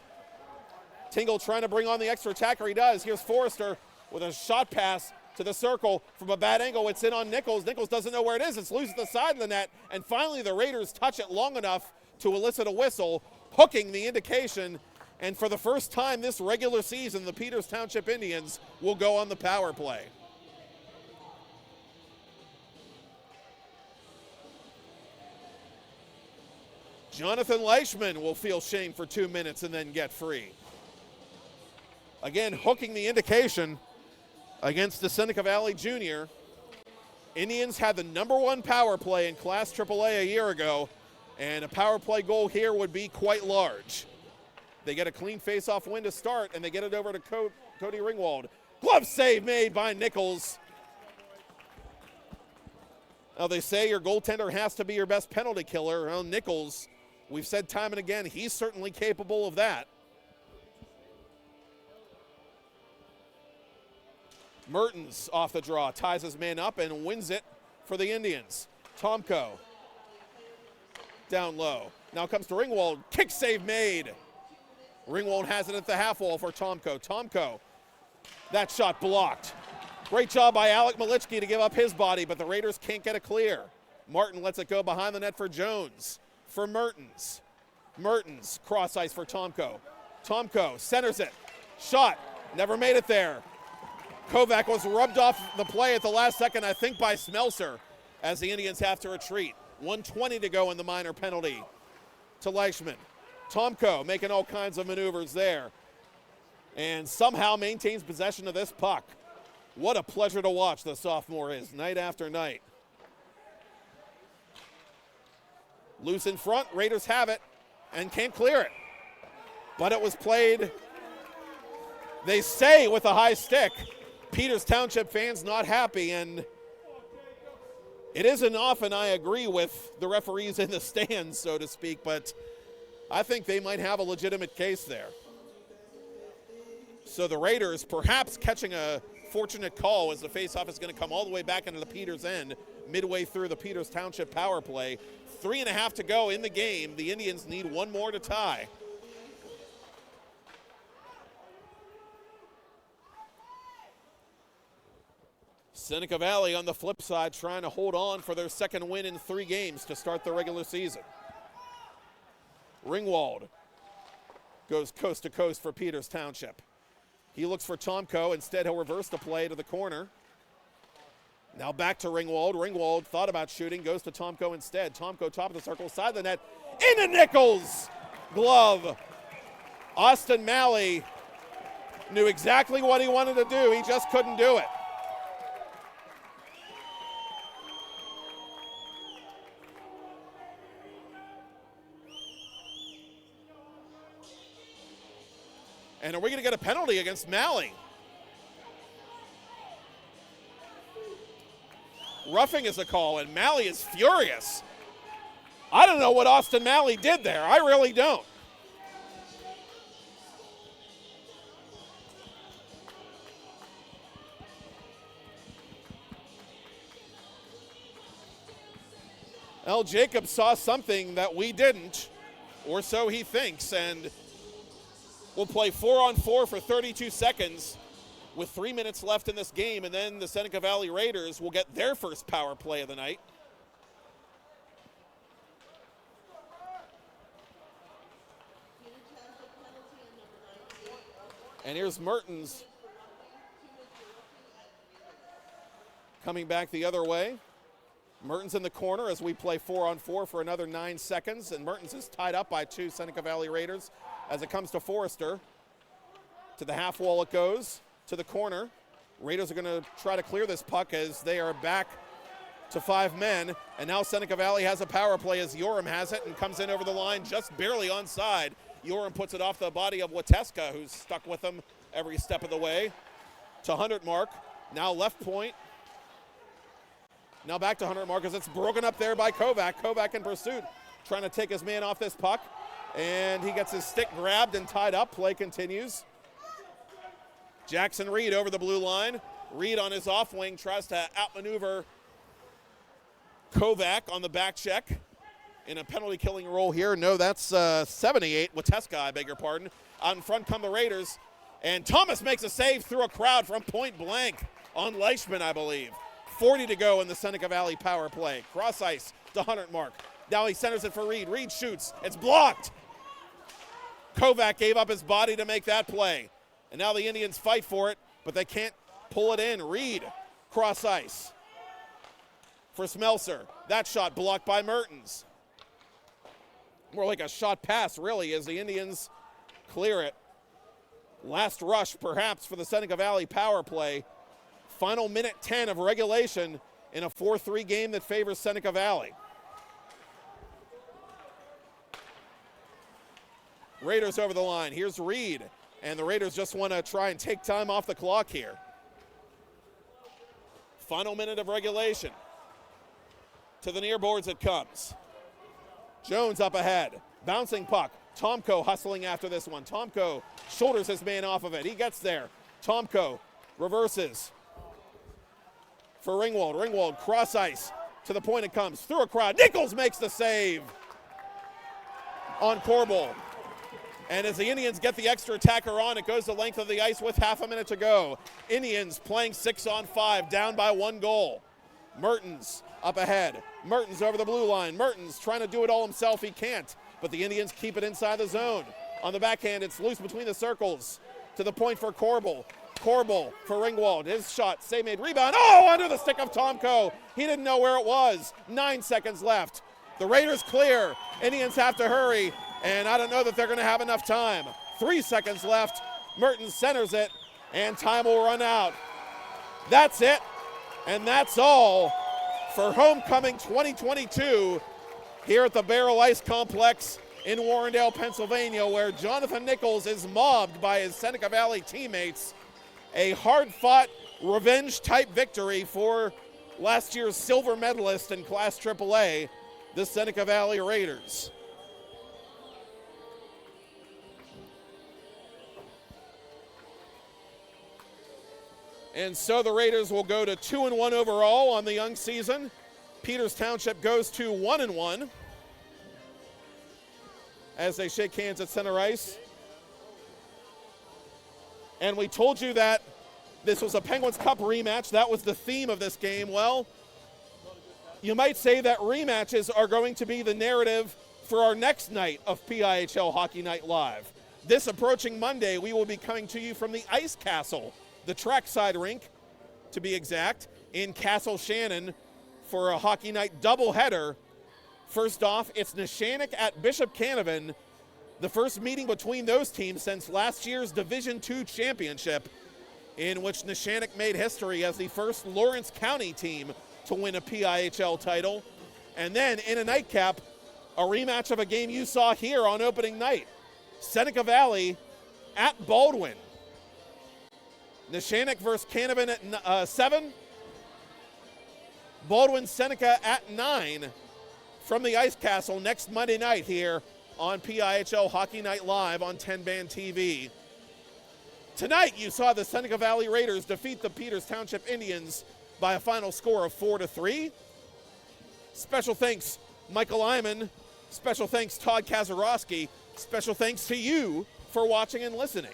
Tingle trying to bring on the extra attacker. He does. Here's Forrester with a shot pass to the circle from a bad angle. It's in on Nichols. Nichols doesn't know where it is. It's loose at the side of the net. And finally the Raiders touch it long enough to elicit a whistle, hooking the indication. And for the first time this regular season, the Peters Township Indians will go on the power play. Jonathan Leischman will feel shame for 2 minutes and then get free. Again, hooking the indication against the Seneca Valley Junior. Indians had the #1 power play in Class AAA a year ago, and a power play goal here would be quite large. They get a clean face-off win to start, and they get it over to Cody Ringwald. Glove save made by Nichols. Now they say your goaltender has to be your best penalty killer. Well, Nichols, we've said time and again, he's certainly capable of that. Mertens off the draw, ties his man up and wins it for the Indians. Tomko down low. Now comes to Ringwald, kick save made. Ringwald has it at the half wall for Tomko. Tomko That shot blocked. Great job by Alec Malichki to give up his body, but the Raiders can't get it clear. Martin lets it go behind the net for Jones. For Mertens. Mertens, cross ice for Tomko. Tomko centers it. Shot, never made it there. Kovac was rubbed off the play at the last second, I think, by Smelser, as the Indians have to retreat. 1:20 to go in the minor penalty to Leishman. Tomko making all kinds of maneuvers there and somehow maintains possession of this puck. What a pleasure to watch the sophomore is night after night. Loose in front, Raiders have it and can't clear it. But it was played, they say, with a high stick. Peters Township fans not happy, and it isn't often I agree with the referees in the stands, so to speak, but I think they might have a legitimate case there. So the Raiders perhaps catching a fortunate call as the faceoff is going to come all the way back into the Peters end, midway through the Peters Township power play. 3.5 to go in the game. The Indians need one more to tie. Seneca Valley on the flip side trying to hold on for their second win in 3 games to start the regular season. Ringwald goes coast to coast for Peters Township. He looks for Tomko. Instead, he'll reverse the play to the corner. Now back to Ringwald. Ringwald thought about shooting, goes to Tomko instead. Tomko top of the circle, side of the net, into Nichols' glove. Austin Malley knew exactly what he wanted to do. He just couldn't do it. And are we going to get a penalty against Malley? Roughing is a call, and Malley is furious. I don't know what Austin Malley did there. I really don't. Al Jacobs saw something that we didn't, or so he thinks, and we'll play 4-on-4 for 32 seconds with 3 minutes left in this game, and then the Seneca Valley Raiders will get their first power play of the night. And here's Mertens coming back the other way. Mertens in the corner as we play 4-on-4 for another 9 seconds, and Mertens is tied up by 2 Seneca Valley Raiders as it comes to Forrester. To the half wall it goes, to the corner. Raiders are going to try to clear this puck as they are back to 5 men, and now Seneca Valley has a power play as Yoram has it and comes in over the line just barely onside. Yoram puts it off the body of Wateska, who's stuck with him every step of the way. To 100 mark, now left point. Now back to 100 mark as it's broken up there by Kovac. Kovac in pursuit, trying to take his man off this puck. And he gets his stick grabbed and tied up. Play continues. Jackson Reed over the blue line. Reed on his off wing tries to outmaneuver Kovac on the back check in a penalty killing role here. No, that's 78. Wateska, I beg your pardon. Out in front come the Raiders. And Thomas makes a save through a crowd from point blank on Leishman, I believe. 40 to go in the Seneca Valley power play. Cross ice to 100 mark. Now he centers it for Reed. Reed shoots. It's blocked. Kovac gave up his body to make that play. And now the Indians fight for it, but they can't pull it in. Reed, cross ice for Smelser. That shot blocked by Mertens. More like a shot pass, really, as the Indians clear it. Last rush, perhaps, for the Seneca Valley power play. Final minute 10 of regulation in a 4-3 game that favors Seneca Valley. Raiders over the line. Here's Reed. And the Raiders just want to try and take time off the clock here. Final minute of regulation. To the near boards it comes. Jones up ahead. Bouncing puck. Tomko hustling after this one. Tomko shoulders his man off of it. He gets there. Tomko reverses for Ringwald. Ringwald cross ice. To the point it comes. Through a crowd. Nichols makes the save on Corbel. And as the Indians get the extra attacker on, it goes the length of the ice with half a minute to go. Indians playing 6-on-5, down by 1 goal. Mertens up ahead. Mertens over the blue line. Mertens trying to do it all himself. He can't, but the Indians keep it inside the zone. On the backhand, it's loose between the circles. To the point for Corbel. Corbel for Ringwald. His shot, save made, rebound. Oh, under the stick of Tomko. He didn't know where it was. 9 seconds left. The Raiders clear. Indians have to hurry, and I don't know that they're going to have enough time. 3 seconds left. Mertens centers it, and time will run out. That's it, and that's all for Homecoming 2022 here at the Baierl Ice Complex in Warrendale, Pennsylvania, where Jonathan Nichols is mobbed by his Seneca Valley teammates. A hard-fought revenge-type victory for last year's silver medalist in Class AAA, the Seneca Valley Raiders. And so the Raiders will go to 2-1 overall on the young season. Peters Township goes to 1-1 as they shake hands at center ice. And we told you that this was a Penguins Cup rematch. That was the theme of this game. Well, you might say that rematches are going to be the narrative for our next night of PIHL Hockey Night Live. This approaching Monday, we will be coming to you from the Ice Castle, the trackside rink, to be exact, in Castle Shannon for a Hockey Night doubleheader. First off, it's Neshannock at Bishop Canavan, the first meeting between those teams since last year's Division II championship, in which Neshannock made history as the first Lawrence County team to win a PIHL title. And then in a nightcap, a rematch of a game you saw here on opening night. Seneca Valley at Baldwin. Neshannock versus Canavan at 7. Baldwin Seneca at 9 from the Ice Castle next Monday night here on PIHL Hockey Night Live on 10-Band TV. Tonight you saw the Seneca Valley Raiders defeat the Peters Township Indians by a final score of 4-3. Special thanks Michael Iman. Special thanks Todd Kazarowski. Special thanks to you for watching and listening.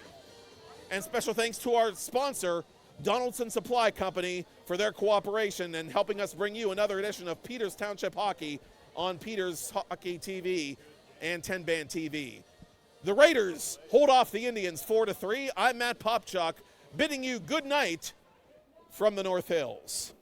And special thanks to our sponsor, Donaldson Supply Company, for their cooperation and helping us bring you another edition of Peters Township Hockey on Peters Hockey TV and 10-Band TV. The Raiders hold off the Indians 4-3. I'm Matt Popchock, bidding you good night from the North Hills.